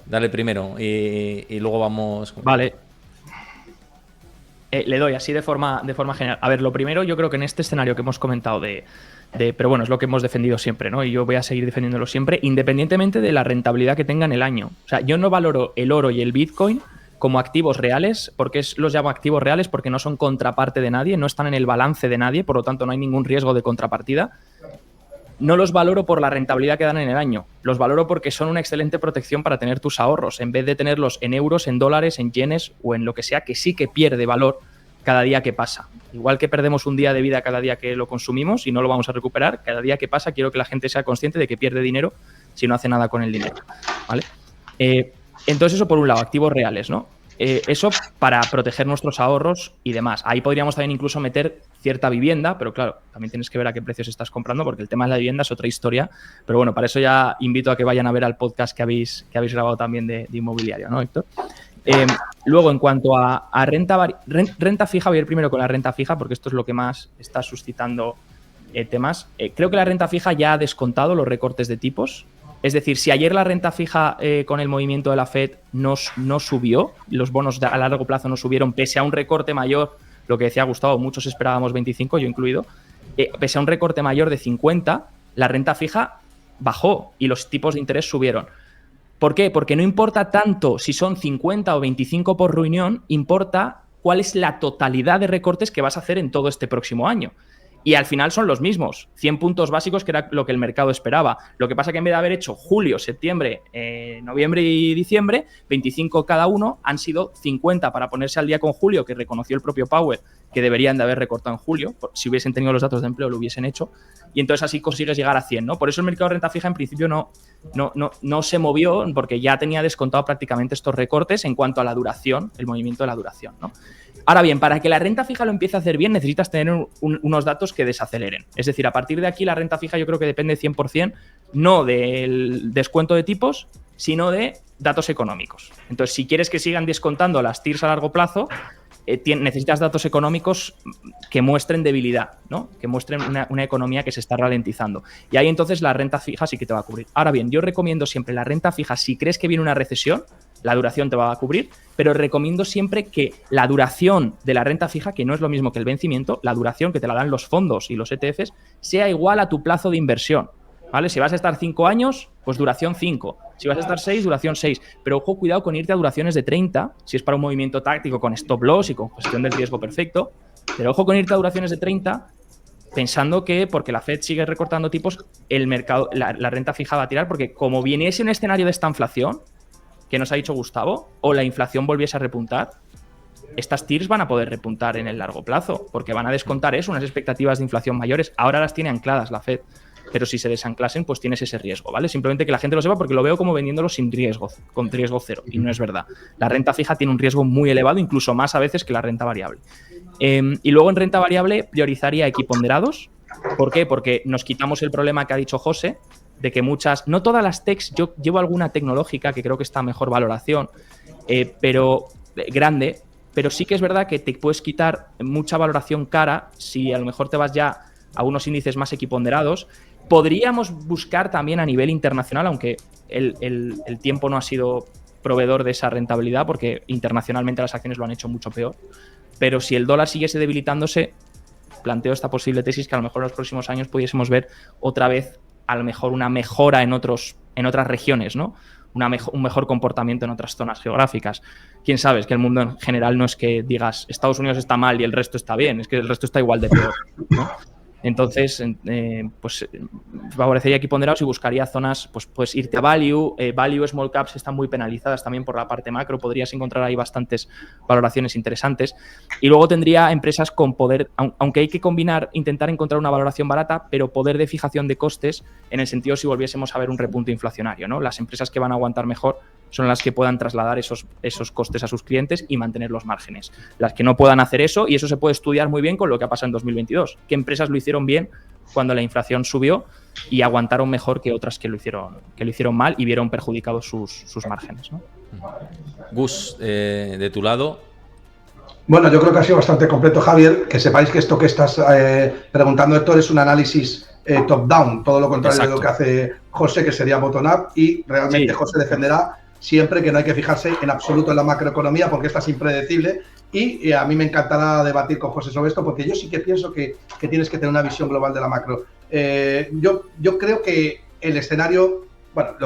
dale primero y luego vamos... Vale. Le doy así de forma general. A ver, lo primero, yo creo que en este escenario que hemos comentado pero bueno, es lo que hemos defendido siempre, ¿no? Y yo voy a seguir defendiéndolo siempre, independientemente de la rentabilidad que tenga en el año. O sea, yo no valoro el oro y el Bitcoin como activos reales, porque los llamo activos reales porque no son contraparte de nadie, no están en el balance de nadie, por lo tanto no hay ningún riesgo de contrapartida. No los valoro por la rentabilidad que dan en el año, los valoro porque son una excelente protección para tener tus ahorros, en vez de tenerlos en euros, en dólares, en yenes o en lo que sea, que sí que pierde valor cada día que pasa. Igual que perdemos un día de vida cada día que lo consumimos y no lo vamos a recuperar, cada día que pasa quiero que la gente sea consciente de que pierde dinero si no hace nada con el dinero, ¿vale? Entonces eso por un lado, activos reales, ¿no? Eso para proteger nuestros ahorros y demás. Ahí podríamos también incluso meter cierta vivienda, pero claro, también tienes que ver a qué precios estás comprando porque el tema de la vivienda es otra historia. Pero bueno, para eso ya invito a que vayan a ver al podcast que habéis grabado también de inmobiliario, ¿no, Héctor? Luego, en cuanto a renta fija, voy a ir primero con la renta fija porque esto es lo que más está suscitando temas. Creo que la renta fija ya ha descontado los recortes de tipos. Es decir, si ayer la renta fija con el movimiento de la Fed no subió, los bonos a largo plazo no subieron, pese a un recorte mayor, lo que decía Gustavo, muchos esperábamos 25, yo incluido, pese a un recorte mayor de 50, la renta fija bajó y los tipos de interés subieron. ¿Por qué? Porque no importa tanto si son 50 o 25 por reunión, importa cuál es la totalidad de recortes que vas a hacer en todo este próximo año. Y al final son los mismos, 100 puntos básicos, que era lo que el mercado esperaba. Lo que pasa que en vez de haber hecho julio, septiembre, noviembre y diciembre, 25 cada uno, han sido 50 para ponerse al día con julio, que reconoció el propio Powell que deberían de haber recortado en julio. Si hubiesen tenido los datos de empleo lo hubiesen hecho. Y entonces así consigues llegar a 100, ¿no? Por eso el mercado de renta fija en principio no se movió, porque ya tenía descontado prácticamente estos recortes en cuanto a la duración, el movimiento de la duración, ¿no? Ahora bien, para que la renta fija lo empiece a hacer bien, necesitas tener unos datos que desaceleren. Es decir, a partir de aquí la renta fija yo creo que depende 100% no del descuento de tipos, sino de datos económicos. Entonces, si quieres que sigan descontando las TIRs a largo plazo, necesitas datos económicos que muestren debilidad, ¿no? Que muestren una economía que se está ralentizando. Y ahí entonces la renta fija sí que te va a cubrir. Ahora bien, yo recomiendo siempre la renta fija si crees que viene una recesión, la duración te va a cubrir, pero recomiendo siempre que la duración de la renta fija, que no es lo mismo que el vencimiento, la duración que te la dan los fondos y los ETFs, sea igual a tu plazo de inversión, ¿vale? Si vas a estar 5 años, pues duración 5. Si vas a estar 6, duración 6. Pero ojo, cuidado con irte a duraciones de 30, si es para un movimiento táctico con stop loss y con gestión del riesgo perfecto. Pero ojo con irte a duraciones de 30 pensando que porque la Fed sigue recortando tipos, el mercado, la renta fija va a tirar, porque como viniese un escenario de esta inflación, que nos ha dicho Gustavo, o la inflación volviese a repuntar, estas TIRs van a poder repuntar en el largo plazo, porque van a descontar unas expectativas de inflación mayores. Ahora las tiene ancladas la Fed, pero si se desanclasen, pues tienes ese riesgo, ¿vale? Simplemente que la gente lo sepa, porque lo veo como vendiéndolo sin riesgo, con riesgo cero, y no es verdad. La renta fija tiene un riesgo muy elevado, incluso más a veces que la renta variable. Y luego en renta variable priorizaría equiponderados. ¿Por qué? Porque nos quitamos el problema que ha dicho José, de que no todas las techs, yo llevo alguna tecnológica que creo que está a mejor valoración, pero grande, pero sí que es verdad que te puedes quitar mucha valoración cara si a lo mejor te vas ya a unos índices más equiponderados. Podríamos buscar también a nivel internacional, aunque el tiempo no ha sido proveedor de esa rentabilidad, porque internacionalmente las acciones lo han hecho mucho peor. Pero si el dólar siguiese debilitándose, planteo esta posible tesis que a lo mejor en los próximos años pudiésemos ver otra vez a lo mejor una mejora en otras regiones, ¿no? Un mejor comportamiento en otras zonas geográficas. Quién sabe, es que el mundo en general no es que digas Estados Unidos está mal y el resto está bien, es que el resto está igual de peor, ¿no? Entonces, pues favorecería aquí ponderados y buscaría zonas, pues irte a value. Value, small caps están muy penalizadas también por la parte macro. Podrías encontrar ahí bastantes valoraciones interesantes. Y luego tendría empresas con poder, aunque hay que intentar encontrar una valoración barata, pero poder de fijación de costes en el sentido si volviésemos a ver un repunte inflacionario, ¿no? Las empresas que van a aguantar mejor son las que puedan trasladar esos costes a sus clientes y mantener los márgenes. Las que no puedan hacer eso, y eso se puede estudiar muy bien con lo que ha pasado en 2022. ¿Qué empresas lo hicieron bien cuando la inflación subió y aguantaron mejor que otras que lo hicieron mal y vieron perjudicados sus márgenes, ¿no? Gus, de tu lado. Bueno, yo creo que ha sido bastante completo, Javier. Que sepáis que esto que estás preguntando, Héctor, es un análisis top-down, todo lo contrario de lo que hace José, que sería bottom-up, y realmente sí. José defenderá siempre que no hay que fijarse en absoluto en la macroeconomía porque esta es impredecible y a mí me encantará debatir con José sobre esto porque yo sí que pienso que tienes que tener una visión global de la macro. Yo creo que el escenario, bueno,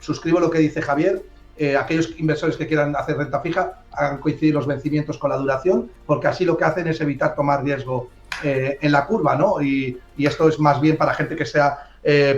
suscribo lo que dice Javier, aquellos inversores que quieran hacer renta fija hagan coincidir los vencimientos con la duración porque así lo que hacen es evitar tomar riesgo en la curva, ¿no? Y esto es más bien para gente que sea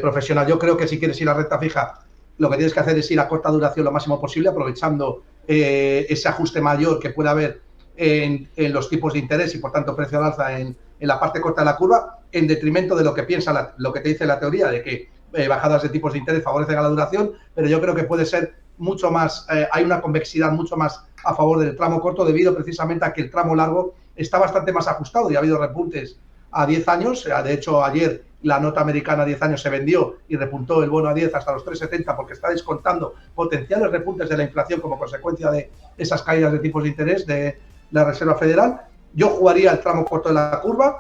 profesional. Yo creo que si quieres ir a renta fija lo que tienes que hacer es ir a corta duración lo máximo posible, aprovechando ese ajuste mayor que puede haber en los tipos de interés y, por tanto, precio al alza en la parte corta de la curva, en detrimento de lo que piensa, lo que te dice la teoría, de que bajadas de tipos de interés favorecen a la duración, pero yo creo que puede ser mucho más, hay una convexidad mucho más a favor del tramo corto debido precisamente a que el tramo largo está bastante más ajustado y ha habido repuntes a 10 años. De hecho, ayer la nota americana a 10 años se vendió y repuntó el bono a 10 hasta los 3,70 porque está descontando potenciales repuntes de la inflación como consecuencia de esas caídas de tipos de interés de la Reserva Federal. Yo jugaría el tramo corto de la curva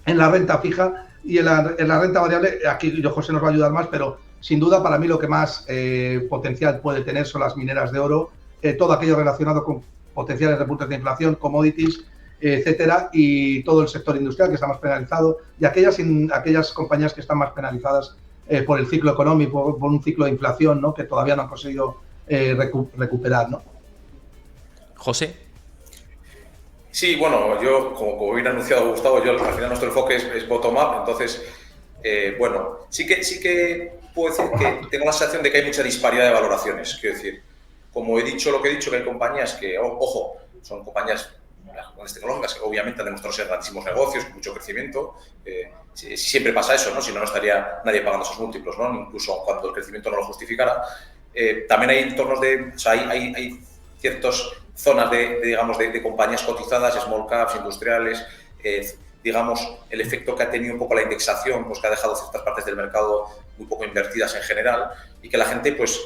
en la renta fija y en la renta variable. Aquí José nos va a ayudar más, pero sin duda para mí lo que más potencial puede tener son las mineras de oro, todo aquello relacionado con potenciales repuntes de inflación, commodities, etcétera, y todo el sector industrial que está más penalizado y aquellas compañías que están más penalizadas por el ciclo económico, por un ciclo de inflación, ¿no? Que todavía no han conseguido recuperar, ¿no? José. Sí, bueno, yo, como bien anunciado Gustavo, al final nuestro enfoque es bottom-up, entonces, bueno, sí que puedo decir que tengo la sensación de que hay mucha disparidad de valoraciones, quiero decir, como he dicho lo que he dicho, que hay compañías que, ojo, son compañías tecnológicas que obviamente han demostrado ser grandísimos negocios, con mucho crecimiento. Siempre pasa eso, ¿no? Si no, no estaría nadie pagando esos múltiplos, ¿no? Incluso cuando el crecimiento no lo justificara. También hay entornos o sea, hay ciertas zonas de compañías cotizadas, small caps, industriales, digamos, el efecto que ha tenido un poco la indexación, pues que ha dejado ciertas partes del mercado muy poco invertidas en general y que la gente, pues,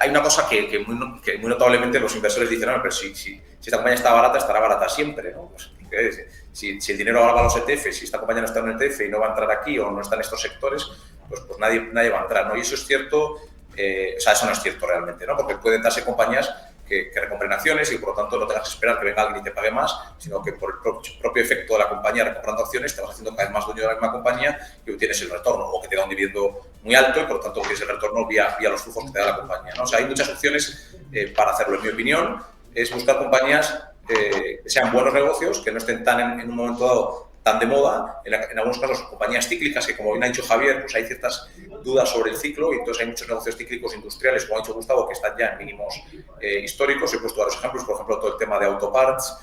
hay una cosa que muy notablemente los inversores dicen, no, pero si esta compañía está barata, estará barata siempre, ¿no? Pues, si el dinero ahora va a los ETF, si esta compañía no está en el ETF y no va a entrar aquí o no está en estos sectores, pues nadie va a entrar, ¿no? Y eso es cierto, o sea, eso no es cierto realmente, ¿no? Porque pueden darse compañías que recompren acciones y por lo tanto no tengas que esperar que venga alguien y te pague más, sino que por el propio efecto de la compañía recomprando acciones te vas haciendo cada vez más dueño de la misma compañía y obtienes el retorno, o que te da un dividendo muy alto y por lo tanto obtienes el retorno vía los flujos que te da la compañía, ¿no? O sea, hay muchas opciones para hacerlo. En mi opinión, es buscar compañías que sean buenos negocios, que no estén en un momento dado tan de moda, en algunos casos compañías cíclicas que, como bien ha dicho Javier, pues hay ciertas dudas sobre el ciclo y entonces hay muchos negocios cíclicos industriales, como ha dicho Gustavo, que están ya en mínimos históricos. He puesto varios ejemplos, por ejemplo, todo el tema de autoparts.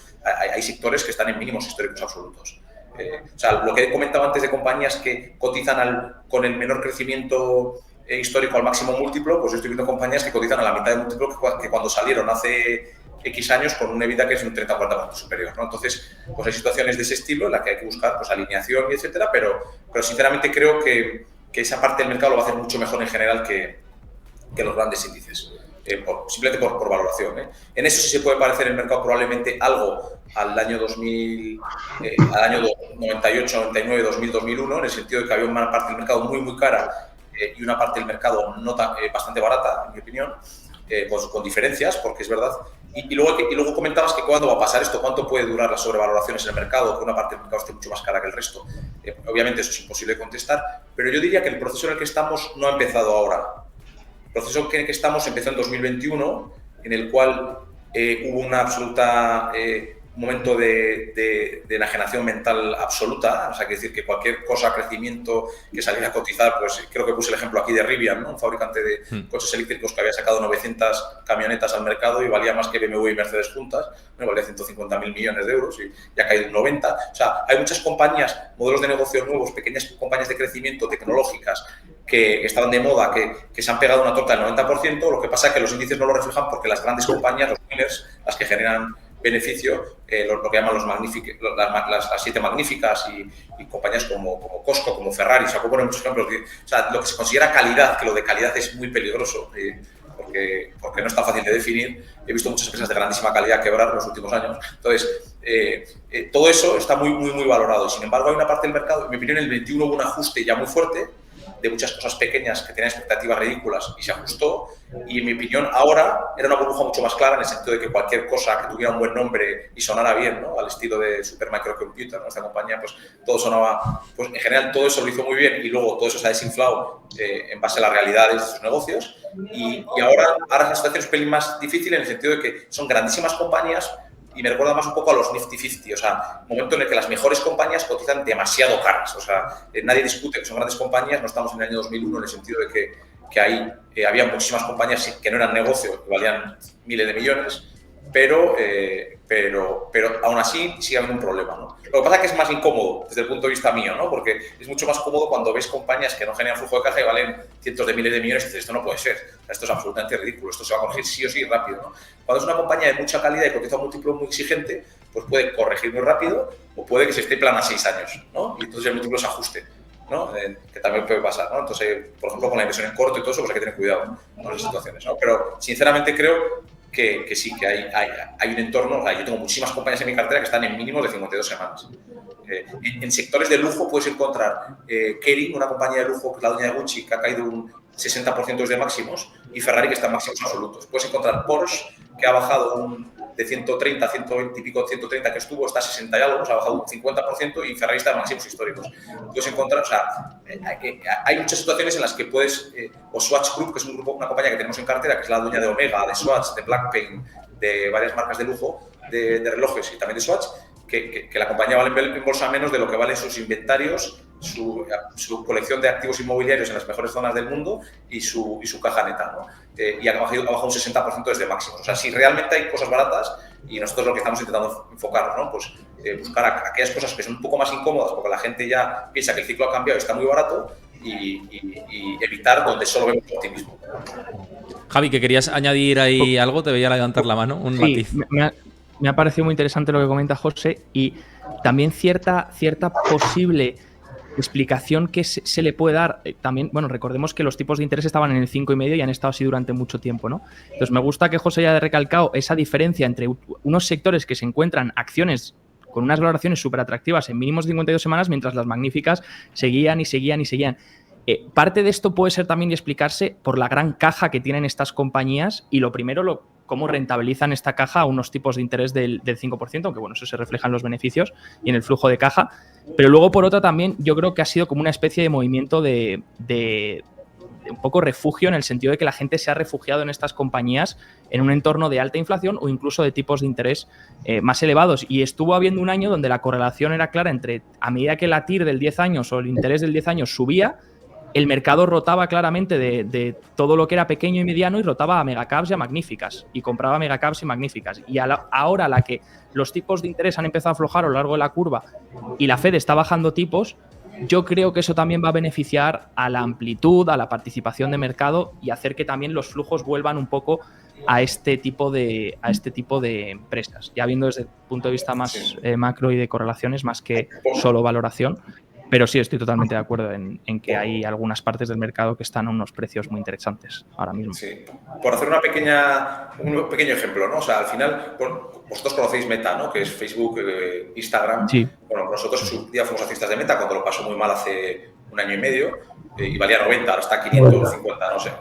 Hay sectores que están en mínimos históricos absolutos. O sea, lo que he comentado antes de compañías que cotizan con el menor crecimiento histórico al máximo múltiplo, pues yo estoy viendo compañías que cotizan a la mitad de múltiplo que cuando salieron hace X años con un EBITDA que es un 30-40% superior, ¿no? Entonces, pues hay situaciones de ese estilo en la que hay que buscar pues alineación y etcétera, pero sinceramente creo que esa parte del mercado lo va a hacer mucho mejor en general que los grandes índices, simplemente por valoración, ¿eh? En eso sí se puede parecer el mercado probablemente algo al año 2000, al año 98, 99, 2000, 2001, en el sentido de que había una parte del mercado muy, muy cara y una parte del mercado bastante barata, en mi opinión. pues con diferencias, porque es verdad. Y luego comentabas que cuándo va a pasar esto, cuánto puede durar las sobrevaloraciones en el mercado, que una parte del mercado esté mucho más cara que el resto. Obviamente eso es imposible de contestar, pero yo diría que el proceso en el que estamos no ha empezado ahora. El proceso en el que estamos empezó en 2021, en el cual hubo una absoluta momento de enajenación mental absoluta, o sea, que decir que cualquier cosa, crecimiento que saliera a cotizar, pues creo que puse el ejemplo aquí de Rivian, ¿no? Un fabricante de coches eléctricos que había sacado 900 camionetas al mercado y valía más que BMW y Mercedes juntas, ¿no? Valía 150.000 millones de euros y ha caído un 90. O sea, hay muchas compañías, modelos de negocio nuevos, pequeñas compañías de crecimiento tecnológicas que estaban de moda, que se han pegado una torta del 90%, lo que pasa es que los índices no lo reflejan porque las grandes compañías, los winners, las que generan beneficio, lo que llaman las 7 magníficas y compañías como Costco, como Ferrari, se ponen muchos ejemplos. O sea, lo que se considera calidad, que lo de calidad es muy peligroso, porque no es tan fácil de definir. He visto muchas empresas de grandísima calidad quebrar en los últimos años. Entonces, todo eso está muy valorado. Sin embargo, hay una parte del mercado, en mi opinión, en el 21 hubo un ajuste ya muy fuerte de muchas cosas pequeñas que tenían expectativas ridículas y se ajustó, y en mi opinión ahora era una burbuja mucho más clara en el sentido de que cualquier cosa que tuviera un buen nombre y sonara bien, ¿no? Al estilo de Supermicrocomputer, ¿no? Esta compañía, pues todo sonaba, pues en general todo eso lo hizo muy bien y luego todo eso se ha desinflado en base a las realidades de sus negocios y ahora la situación es un pelín más difícil en el sentido de que son grandísimas compañías y me recuerda más un poco a los Nifty 50, o sea, un momento en el que las mejores compañías cotizan demasiado caras, o sea, nadie discute que son grandes compañías, no estamos en el año 2001 en el sentido de que ahí había muchísimas compañías que no eran negocio, que valían miles de millones, pero aún así sigue habiendo un problema, ¿no? Lo que pasa es que es más incómodo desde el punto de vista mío, ¿no? Porque es mucho más cómodo cuando ves compañías que no generan flujo de caja y valen cientos de miles de millones y dices, esto no puede ser, esto es absolutamente ridículo, esto se va a corregir sí o sí rápido, ¿no? Cuando es una compañía de mucha calidad y cotiza un múltiplo muy exigente, pues puede corregir muy rápido o puede que se esté plana 6 años, ¿no? Y entonces el múltiplo se ajuste, ¿no? Que también puede pasar, ¿no? Entonces, por ejemplo, con la inversión en corto y todo eso, pues hay que tener cuidado con esas situaciones, ¿no? Pero, sinceramente, creo que sí, que hay un entorno. O sea, yo tengo muchísimas compañías en mi cartera que están en mínimos de 52 semanas. En sectores de lujo puedes encontrar Kering, una compañía de lujo que es la dueña de Gucci, que ha caído un 60% desde máximos, y Ferrari, que está en máximos absolutos. Puedes encontrar Porsche, que ha bajado de 130, 120 y pico, 130 que estuvo, está a 60 y algo, o sea, ha bajado un 50%, y Ferrari está en máximos históricos. Puedes encontrar, o sea, hay muchas situaciones en las que puedes, o Swatch Group, que es una compañía que tenemos en cartera, que es la dueña de Omega, de Swatch, de Blackpain, de varias marcas de lujo, de relojes y también de Swatch, que la compañía vale en bolsa menos de lo que valen sus inventarios, su colección de activos inmobiliarios en las mejores zonas del mundo y su caja neta, ¿no? Y ha bajado un 60% desde máximos. O sea, si realmente hay cosas baratas, y nosotros lo que estamos intentando enfocar, ¿no? Pues buscar aquellas cosas que son un poco más incómodas porque la gente ya piensa que el ciclo ha cambiado y está muy barato, y evitar donde solo vemos optimismo. Javi, que querías añadir ahí algo, te veía levantar la mano, un matiz. Me ha parecido muy interesante lo que comenta José, y también cierta posible explicación que se le puede dar. También, bueno, recordemos que los tipos de interés estaban en el 5,5 y han estado así durante mucho tiempo, ¿no? Entonces me gusta que José haya recalcado esa diferencia entre unos sectores que se encuentran acciones con unas valoraciones súper atractivas en mínimos de 52 semanas, mientras las magníficas seguían. Parte de esto puede ser también explicarse por la gran caja que tienen estas compañías y lo primero, cómo rentabilizan esta caja a unos tipos de interés del 5%, aunque bueno, eso se refleja en los beneficios y en el flujo de caja. Pero luego, por otra, también yo creo que ha sido como una especie de movimiento de un poco refugio, en el sentido de que la gente se ha refugiado en estas compañías en un entorno de alta inflación o incluso de tipos de interés más elevados. Y estuvo habiendo un año donde la correlación era clara entre, a medida que la TIR del 10 años o el interés del 10 años subía, el mercado rotaba claramente de todo lo que era pequeño y mediano y rotaba a megacaps y a magníficas, y compraba megacaps y magníficas. Y ahora, la que los tipos de interés han empezado a aflojar a lo largo de la curva y la Fed está bajando tipos, yo creo que eso también va a beneficiar a la amplitud, a la participación de mercado y hacer que también los flujos vuelvan un poco a este tipo de empresas, ya viendo desde el punto de vista más macro y de correlaciones, más que solo valoración. Pero sí, estoy totalmente de acuerdo en que hay algunas partes del mercado que están a unos precios muy interesantes ahora mismo. Sí. Por hacer un pequeño ejemplo, ¿no? O sea, al final, vosotros conocéis Meta, ¿no? Que es Facebook, Instagram. Sí. Bueno, nosotros en su día fuimos accionistas de Meta cuando lo pasó muy mal hace 1 año y medio y valía 90, ahora está 550, no sé.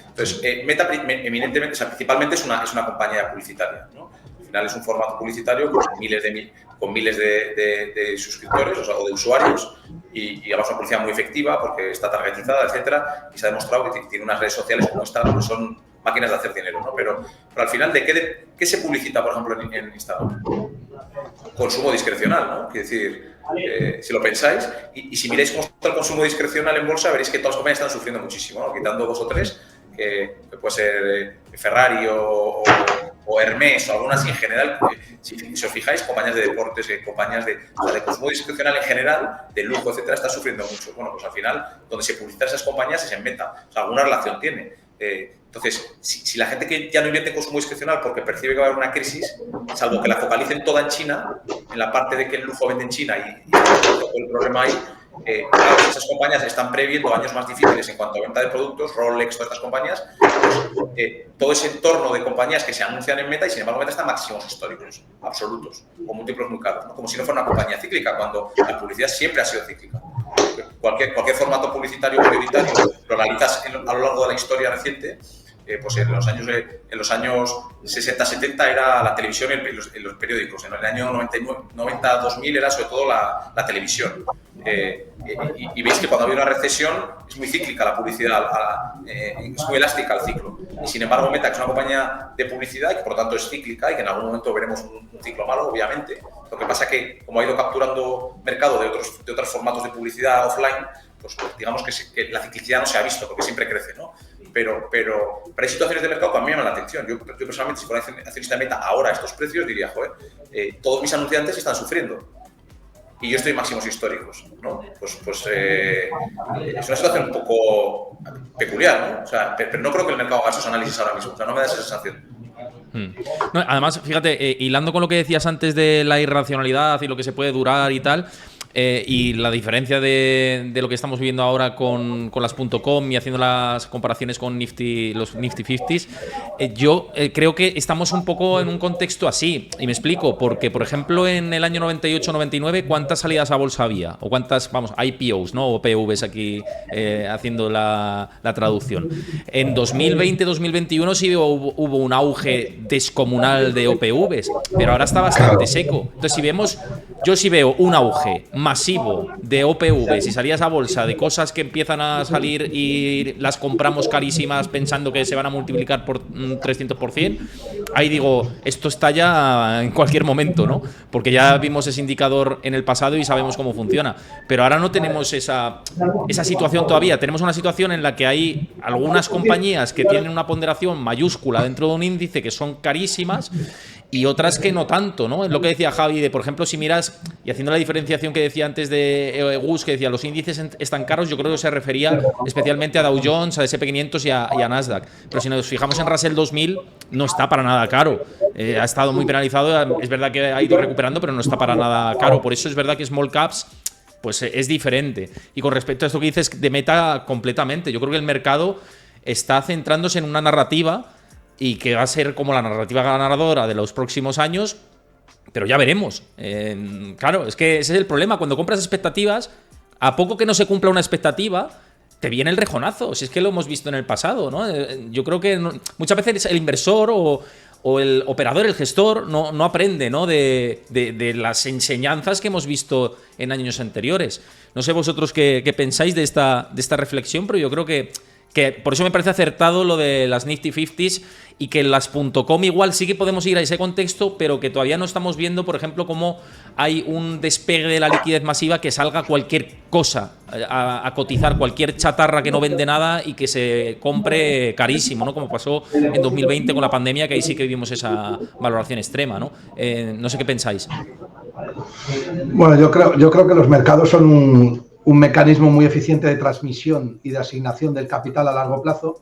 Entonces, Meta eminentemente, o sea, principalmente es una compañía publicitaria, ¿no? Al final es un formato publicitario con miles de suscriptores, o sea, o de usuarios, y además una publicidad muy efectiva porque está targetizada, etcétera, y se ha demostrado que tiene unas redes sociales como esta, que son máquinas de hacer dinero, ¿no? Pero al final, ¿qué se publicita, por ejemplo, en Instagram? Consumo discrecional, ¿no? Quiere decir, si lo pensáis, y si miráis cómo está el consumo discrecional en bolsa, veréis que todas las compañías están sufriendo muchísimo, ¿no? Quitando 2 o 3, que puede ser Ferrari o Hermès o algunas, y en general, si os fijáis, compañías de deportes, compañías de consumo discrecional en general, de lujo, etcétera, están sufriendo mucho. Bueno, pues al final, donde se publicitan esas compañías es en Meta. O sea, alguna relación tiene. Entonces, si la gente que ya no invierte en consumo discrecional porque percibe que va a haber una crisis, salvo que la focalicen toda en China, en la parte de que el lujo vende en China y todo el problema ahí, claro, esas compañías están previendo años más difíciles en cuanto a venta de productos, Rolex, todas estas compañías, todo ese entorno de compañías que se anuncian en Meta, y sin embargo Meta está en máximos históricos, absolutos, con múltiplos muy caros, ¿no? Como si no fuera una compañía cíclica, cuando la publicidad siempre ha sido cíclica. Cualquier formato publicitario prioritario lo analizas a lo largo de la historia reciente, pues en los años 60-70 era la televisión y los periódicos. En el año 90-2000 era sobre todo la televisión. Y veis que cuando había una recesión es muy cíclica la publicidad, es muy elástica al ciclo. Y sin embargo Meta, que es una compañía de publicidad y que por lo tanto es cíclica y que en algún momento veremos un ciclo malo, obviamente. Lo que pasa es que como ha ido capturando mercado de otros formatos de publicidad offline, pues digamos que la ciclicidad no se ha visto porque siempre crece, ¿no? Pero hay situaciones de mercado que a mí me llaman la atención. Yo personalmente, si fuera accionista de Meta ahora a estos precios, diría, joder, todos mis anunciantes están sufriendo y yo estoy en máximos históricos, ¿no? Pues es una situación un poco peculiar, ¿no? O sea, pero no creo que el mercado haga esos análisis ahora mismo. O sea, no me da esa sensación. No, además, fíjate, hilando con lo que decías antes de la irracionalidad y lo que se puede durar y tal, y la diferencia de lo que estamos viviendo ahora con las .com y haciendo las comparaciones con los Nifty 50s, yo creo que estamos un poco en un contexto así, y me explico, porque por ejemplo en el año 98-99 ¿cuántas salidas a bolsa había? O cuántas, IPOs, ¿no? O PVs aquí haciendo la traducción. En 2020-2021 sí hubo un auge descomunal de OPVs, pero ahora está bastante seco. Entonces yo sí veo un auge masivo de OPVs y salidas a bolsa de cosas que empiezan a salir y las compramos carísimas pensando que se van a multiplicar por 300%, ahí digo, esto está ya en cualquier momento, ¿no? Porque ya vimos ese indicador en el pasado y sabemos cómo funciona. Pero ahora no tenemos esa situación todavía. Tenemos una situación en la que hay algunas compañías que tienen una ponderación mayúscula dentro de un índice que son carísimas y otras que no tanto, ¿no? Es lo que decía Javi, de por ejemplo, si miras, y haciendo la diferenciación que decía antes de Gus, que decía los índices están caros, yo creo que se refería especialmente a Dow Jones, a S&P 500 y a Nasdaq. Pero si nos fijamos en Russell 2000, no está para nada caro. Ha estado muy penalizado, es verdad que ha ido recuperando, pero no está para nada caro. Por eso es verdad que Small Caps pues es diferente. Y con respecto a esto que dices de Meta, completamente. Yo creo que el mercado está centrándose en una narrativa y que va a ser como la narrativa ganadora de los próximos años, pero ya veremos. Claro, es que ese es el problema. Cuando compras expectativas, a poco que no se cumpla una expectativa, te viene el rejonazo. Si es que lo hemos visto en el pasado, ¿no? Yo creo que muchas veces el inversor o el operador, el gestor, no aprende, ¿no? de las enseñanzas que hemos visto en años anteriores. No sé vosotros qué pensáis de esta reflexión, pero yo creo que por eso me parece acertado lo de las Nifty 50s y que las .com igual sí que podemos ir a ese contexto, pero que todavía no estamos viendo, por ejemplo, cómo hay un despegue de la liquidez masiva, que salga cualquier cosa a cotizar, cualquier chatarra que no vende nada y que se compre carísimo, ¿no? Como pasó en 2020 con la pandemia, que ahí sí que vimos esa valoración extrema, ¿no? No sé qué pensáis. Bueno, yo creo que los mercados son un mecanismo muy eficiente de transmisión y de asignación del capital a largo plazo,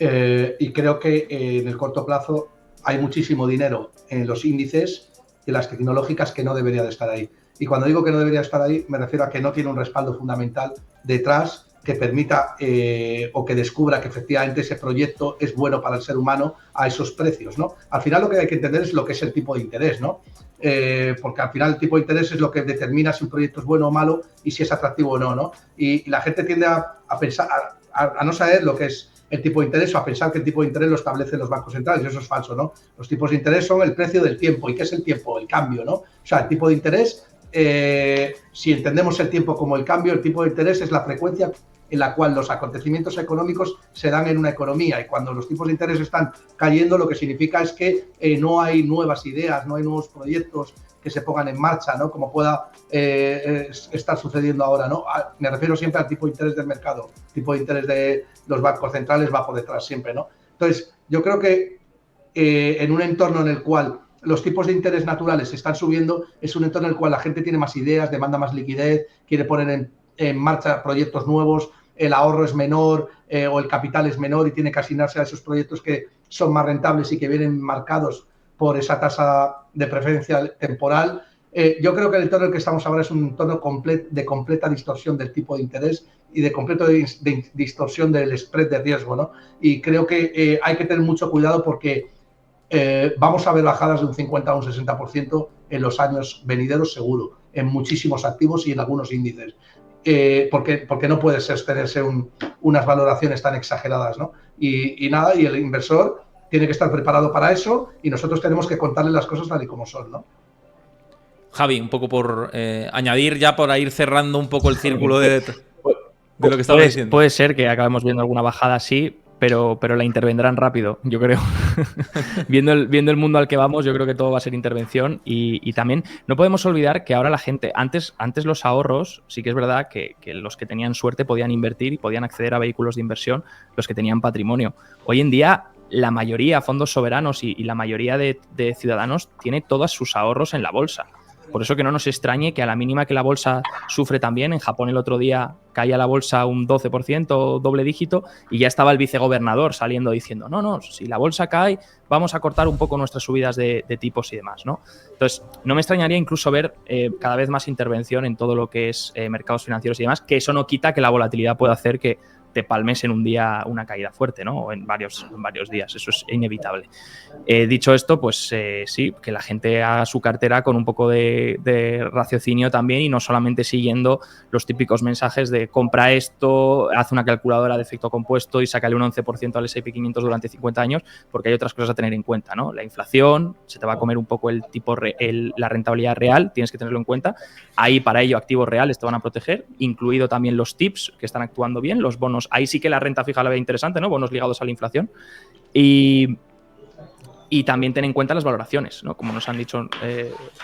y creo que en el corto plazo hay muchísimo dinero en los índices y en las tecnológicas que no debería de estar ahí. Y cuando digo que no debería estar ahí, me refiero a que no tiene un respaldo fundamental detrás que permita o que descubra que efectivamente ese proyecto es bueno para el ser humano a esos precios, ¿no? Al final lo que hay que entender es lo que es el tipo de interés, ¿no? Porque al final el tipo de interés es lo que determina si un proyecto es bueno o malo y si es atractivo o no, ¿no? Y la gente tiende a pensar, a no saber lo que es el tipo de interés o a pensar que el tipo de interés lo establecen los bancos centrales, y eso es falso, ¿no? Los tipos de interés son el precio del tiempo. ¿Y qué es el tiempo? El cambio, ¿no? O sea, el tipo de interés, si entendemos el tiempo como el cambio, el tipo de interés es la frecuencia en la cual los acontecimientos económicos se dan en una economía, y cuando los tipos de interés están cayendo, lo que significa es que no hay nuevas ideas, no hay nuevos proyectos que se pongan en marcha, ¿no? Como pueda estar sucediendo ahora, ¿no? Me refiero siempre al tipo de interés del mercado. El tipo de interés de los bancos centrales va por detrás siempre, ¿no? Entonces, yo creo que en un entorno en el cual los tipos de interés naturales están subiendo, es un entorno en el cual la gente tiene más ideas, demanda más liquidez, quiere poner en marcha proyectos nuevos, el ahorro es menor o el capital es menor y tiene que asignarse a esos proyectos que son más rentables y que vienen marcados por esa tasa de preferencia temporal. Yo creo que el entorno en el que estamos ahora es un entorno de completa distorsión del tipo de interés y de completa distorsión del spread de riesgo, ¿no? Y creo que hay que tener mucho cuidado porque vamos a ver bajadas de un 50 a un 60% en los años venideros seguro, en muchísimos activos y en algunos índices. Porque no puede sostenerse unas valoraciones tan exageradas, ¿no? Y el inversor tiene que estar preparado para eso y nosotros tenemos que contarle las cosas tal y como son, ¿no? Javi, un poco por añadir ya, para ir cerrando un poco el círculo de lo que estamos diciendo. Puede ser que acabemos viendo alguna bajada así, pero la intervendrán rápido, yo creo. viendo el mundo al que vamos, yo creo que todo va a ser intervención y también no podemos olvidar que ahora la gente, antes los ahorros, sí que es verdad que los que tenían suerte podían invertir y podían acceder a vehículos de inversión, los que tenían patrimonio. Hoy en día la mayoría, fondos soberanos y la mayoría de ciudadanos tiene todos sus ahorros en la bolsa. Por eso que no nos extrañe que a la mínima que la bolsa sufre también, en Japón el otro día caía la bolsa un 12%, doble dígito, y ya estaba el vicegobernador saliendo diciendo, no, si la bolsa cae, vamos a cortar un poco nuestras subidas de tipos y demás, ¿no? Entonces, no me extrañaría incluso ver cada vez más intervención en todo lo que es mercados financieros y demás, que eso no quita que la volatilidad pueda hacer que te palmes en un día una caída fuerte, ¿no? O en varios días, eso es inevitable. Dicho esto, pues sí, que la gente haga su cartera con un poco de raciocinio también y no solamente siguiendo los típicos mensajes de compra esto, haz una calculadora de efecto compuesto y sácale un 11% al S&P 500 durante 50 años, porque hay otras cosas a tener en cuenta, ¿no? La inflación, se te va a comer un poco la rentabilidad real, tienes que tenerlo en cuenta. Ahí para ello activos reales te van a proteger, incluido también los TIPS que están actuando bien, los bonos. Ahí sí que la renta fija la ve interesante, ¿no? Bonos ligados a la inflación. Y también ten en cuenta las valoraciones, ¿no? Como nos han dicho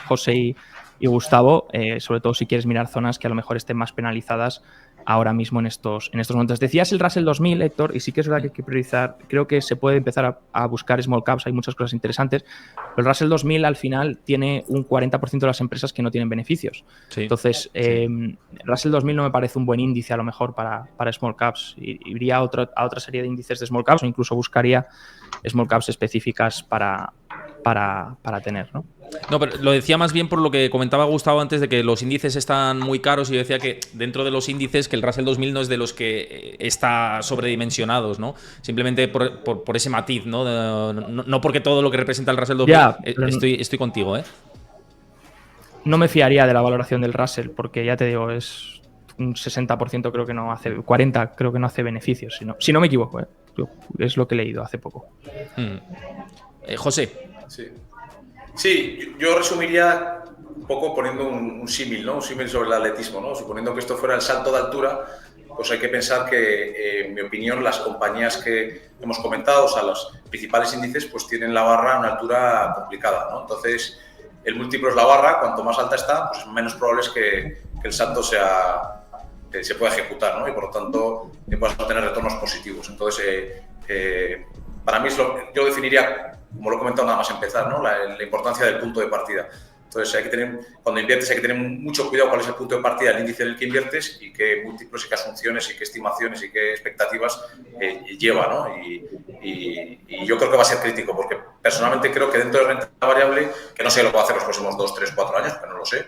José y Gustavo, sobre todo si quieres mirar zonas que a lo mejor estén más penalizadas ahora mismo en estos momentos. Decías el Russell 2000, Héctor, y sí que es verdad que hay que priorizar. Creo que se puede empezar a buscar small caps, hay muchas cosas interesantes. Pero el Russell 2000 al final tiene un 40% de las empresas que no tienen beneficios. Sí, entonces, Russell 2000 no me parece un buen índice a lo mejor para small caps. Iría a otra serie de índices de small caps o incluso buscaría small caps específicas para tener, ¿no? No, pero lo decía más bien por lo que comentaba Gustavo antes, de que los índices están muy caros, y yo decía que dentro de los índices que el Russell 2000 no es de los que está sobredimensionados, ¿no? Simplemente por ese matiz, ¿no? No porque todo lo que representa el Russell 2000. Ya, estoy contigo, ¿eh? No me fiaría de la valoración del Russell, porque ya te digo, es un 60% creo que no hace, 40% creo que no hace beneficios, si no me equivoco, ¿eh? Es lo que he leído hace poco. José. Sí, yo resumiría un poco poniendo un símil, ¿no? Un símil sobre el atletismo, ¿no? Suponiendo que esto fuera el salto de altura, pues hay que pensar que, en mi opinión, las compañías que hemos comentado, o sea, los principales índices, pues tienen la barra a una altura complicada, ¿no? Entonces, el múltiplo es la barra, cuanto más alta está, pues menos probable es que el salto se pueda ejecutar, ¿no? Y por lo tanto, puedas obtener retornos positivos. Entonces, para mí, yo definiría, como lo he comentado nada más empezar, ¿no? La importancia del punto de partida. Entonces, cuando inviertes hay que tener mucho cuidado cuál es el punto de partida del índice en el que inviertes y qué múltiplos y qué asunciones y qué estimaciones y qué expectativas lleva, ¿no? Y yo creo que va a ser crítico, porque personalmente creo que dentro de renta variable, que no sé lo que va a hacer los próximos 2, 3, 4 años, pero no lo sé,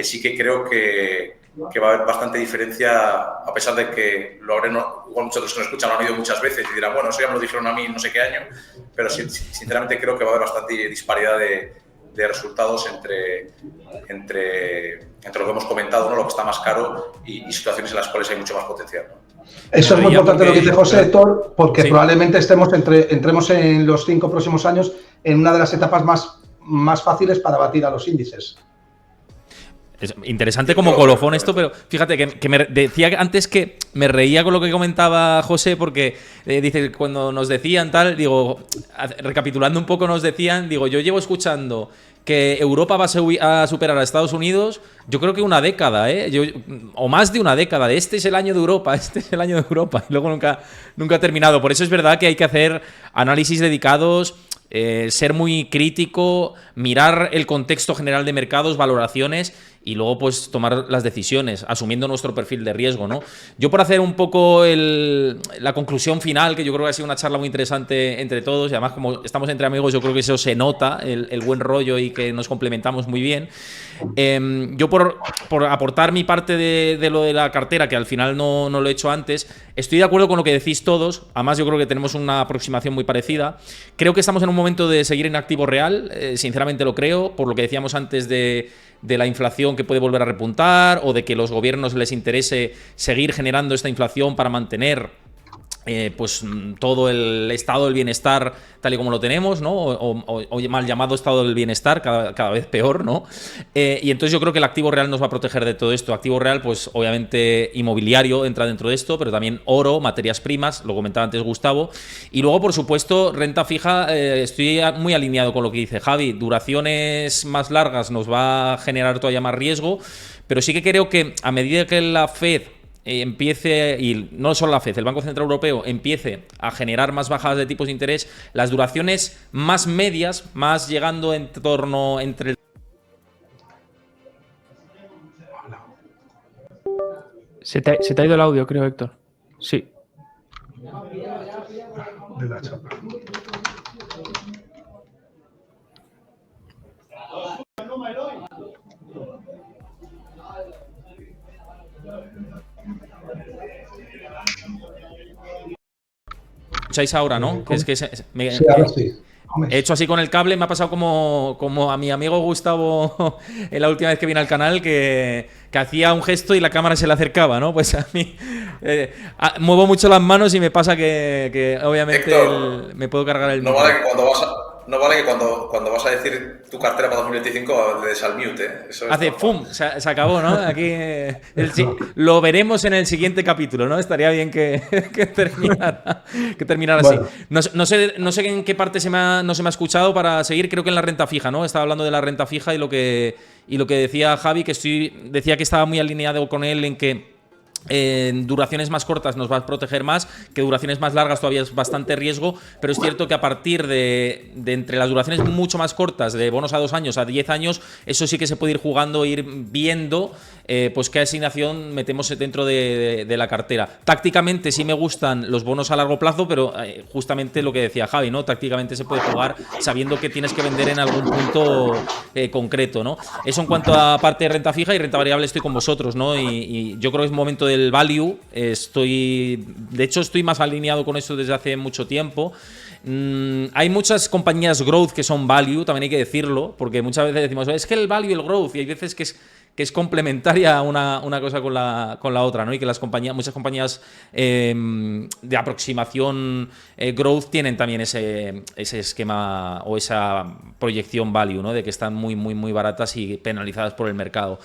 sí que creo que va a haber bastante diferencia, a pesar de que lo habrán, igual muchos de los que nos escuchan lo han oído muchas veces y dirán, bueno, eso ya me lo dijeron a mí no sé qué año, pero sinceramente creo que va a haber bastante disparidad de resultados entre lo que hemos comentado, ¿no? Lo que está más caro y situaciones en las cuales hay mucho más potencial, ¿no? Eso es muy importante lo que dice José, Héctor, porque sí, probablemente entremos en los 5 próximos años en una de las etapas más fáciles para batir a los índices. Es interesante como colofón esto, pero fíjate que me decía antes que me reía con lo que comentaba José, porque dice, cuando nos decían tal, digo, recapitulando un poco nos decían, digo, yo llevo escuchando que Europa va a superar a Estados Unidos, yo creo que una década, o más de una década. Este es el año de Europa, este es el año de Europa, y luego nunca ha terminado. Por eso es verdad que hay que hacer análisis dedicados, ser muy crítico, mirar el contexto general de mercados, valoraciones y luego pues tomar las decisiones, asumiendo nuestro perfil de riesgo, ¿no? Yo, por hacer un poco la conclusión final, que yo creo que ha sido una charla muy interesante entre todos, y además como estamos entre amigos, yo creo que eso se nota, el buen rollo y que nos complementamos muy bien. Yo por aportar mi parte de lo de la cartera, que al final no lo he hecho antes, estoy de acuerdo con lo que decís todos. Además, yo creo que tenemos una aproximación muy parecida. Creo que estamos en un momento de seguir en activo real, sinceramente lo creo, por lo que decíamos antes de la inflación que puede volver a repuntar, o de que los gobiernos les interese seguir generando esta inflación para mantener pues todo el estado del bienestar tal y como lo tenemos, ¿no? O mal llamado estado del bienestar, cada vez peor, ¿no? Y entonces yo creo que el activo real nos va a proteger de todo esto. Activo real, pues obviamente inmobiliario entra dentro de esto, pero también oro, materias primas, lo comentaba antes Gustavo. Y luego, por supuesto, renta fija, estoy muy alineado con lo que dice Javi. Duraciones más largas nos va a generar todavía más riesgo, pero sí que creo que a medida que la Fed empiece, y no solo la FED, el Banco Central Europeo empiece a generar más bajadas de tipos de interés, las duraciones más medias, más llegando en torno entre el... Se te ha ido el audio, creo, Héctor. Sí. De la chapa. ¿Escucháis ahora, no? Sí, Sí, ahora sí. He hecho así con el cable, me ha pasado como a mi amigo Gustavo en la última vez que vine al canal, que hacía un gesto y la cámara se le acercaba, ¿no? Pues a mí muevo mucho las manos y me pasa que obviamente Héctor, me puedo cargar el no micro. vale que cuando vas a decir tu cartera para 2025 le des al mute, ¿eh? Eso Hace ¡pum! Se acabó, ¿no? Aquí lo veremos en el siguiente capítulo, ¿no? Estaría bien que terminara Bueno. así. No sé en qué parte no se me ha escuchado para seguir. Creo que en la renta fija, ¿no? Estaba hablando de la renta fija y lo que decía Javi, decía que estaba muy alineado con él en que en duraciones más cortas nos va a proteger más, que duraciones más largas todavía es bastante riesgo, pero es cierto que a partir de entre las duraciones mucho más cortas, de bonos a 2 años, a 10 años, eso sí que se puede ir jugando, ir viendo pues qué asignación metemos dentro de la cartera. Tácticamente sí me gustan los bonos a largo plazo, pero justamente lo que decía Javi, ¿no? Tácticamente se puede jugar sabiendo que tienes que vender en algún punto concreto, ¿no? Eso en cuanto a parte de renta fija. Y renta variable estoy con vosotros, ¿no? Y yo creo que es momento del value. De hecho, estoy más alineado con eso desde hace mucho tiempo. Hay muchas compañías growth que son value, también hay que decirlo, porque muchas veces decimos, es que el value y el growth, y hay veces que es complementaria una cosa con la otra, ¿no? Y que muchas compañías de aproximación growth tienen también ese esquema o esa proyección value, ¿no? De que están muy, muy, muy baratas y penalizadas por el mercado.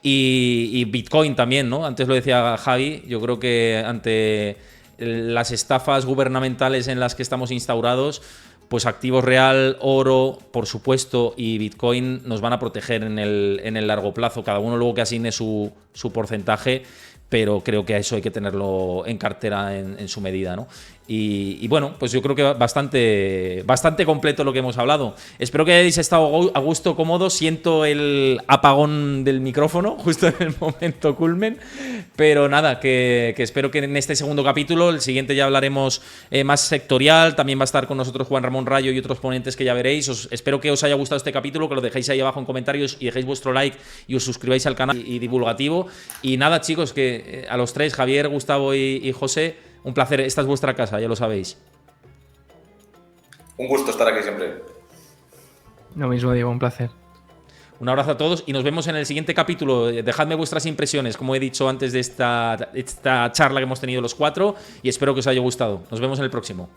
Y Bitcoin también, ¿no? Antes lo decía Javi, yo creo que ante las estafas gubernamentales en las que estamos instaurados, pues activos real, oro, por supuesto, y Bitcoin nos van a proteger en el largo plazo. Cada uno luego que asigne su porcentaje, pero creo que eso hay que tenerlo en cartera en su medida, ¿no? Y bueno, pues yo creo que bastante completo lo que hemos hablado. Espero que hayáis estado a gusto, cómodo. Siento el apagón del micrófono justo en el momento culmen, pero nada, que espero que en este segundo capítulo, el siguiente ya hablaremos más sectorial, también va a estar con nosotros Juan Ramón Rayo y otros ponentes que ya veréis. Espero que os haya gustado este capítulo, que lo dejéis ahí abajo en comentarios y dejéis vuestro like y os suscribáis al canal y divulgativo. Y nada, chicos, que a los tres, Javier, Gustavo y José, un placer. Esta es vuestra casa, ya lo sabéis. Un gusto estar aquí siempre. Lo mismo, Diego, un placer. Un abrazo a todos y nos vemos en el siguiente capítulo. Dejadme vuestras impresiones, como he dicho antes de esta charla que hemos tenido los cuatro, y espero que os haya gustado. Nos vemos en el próximo.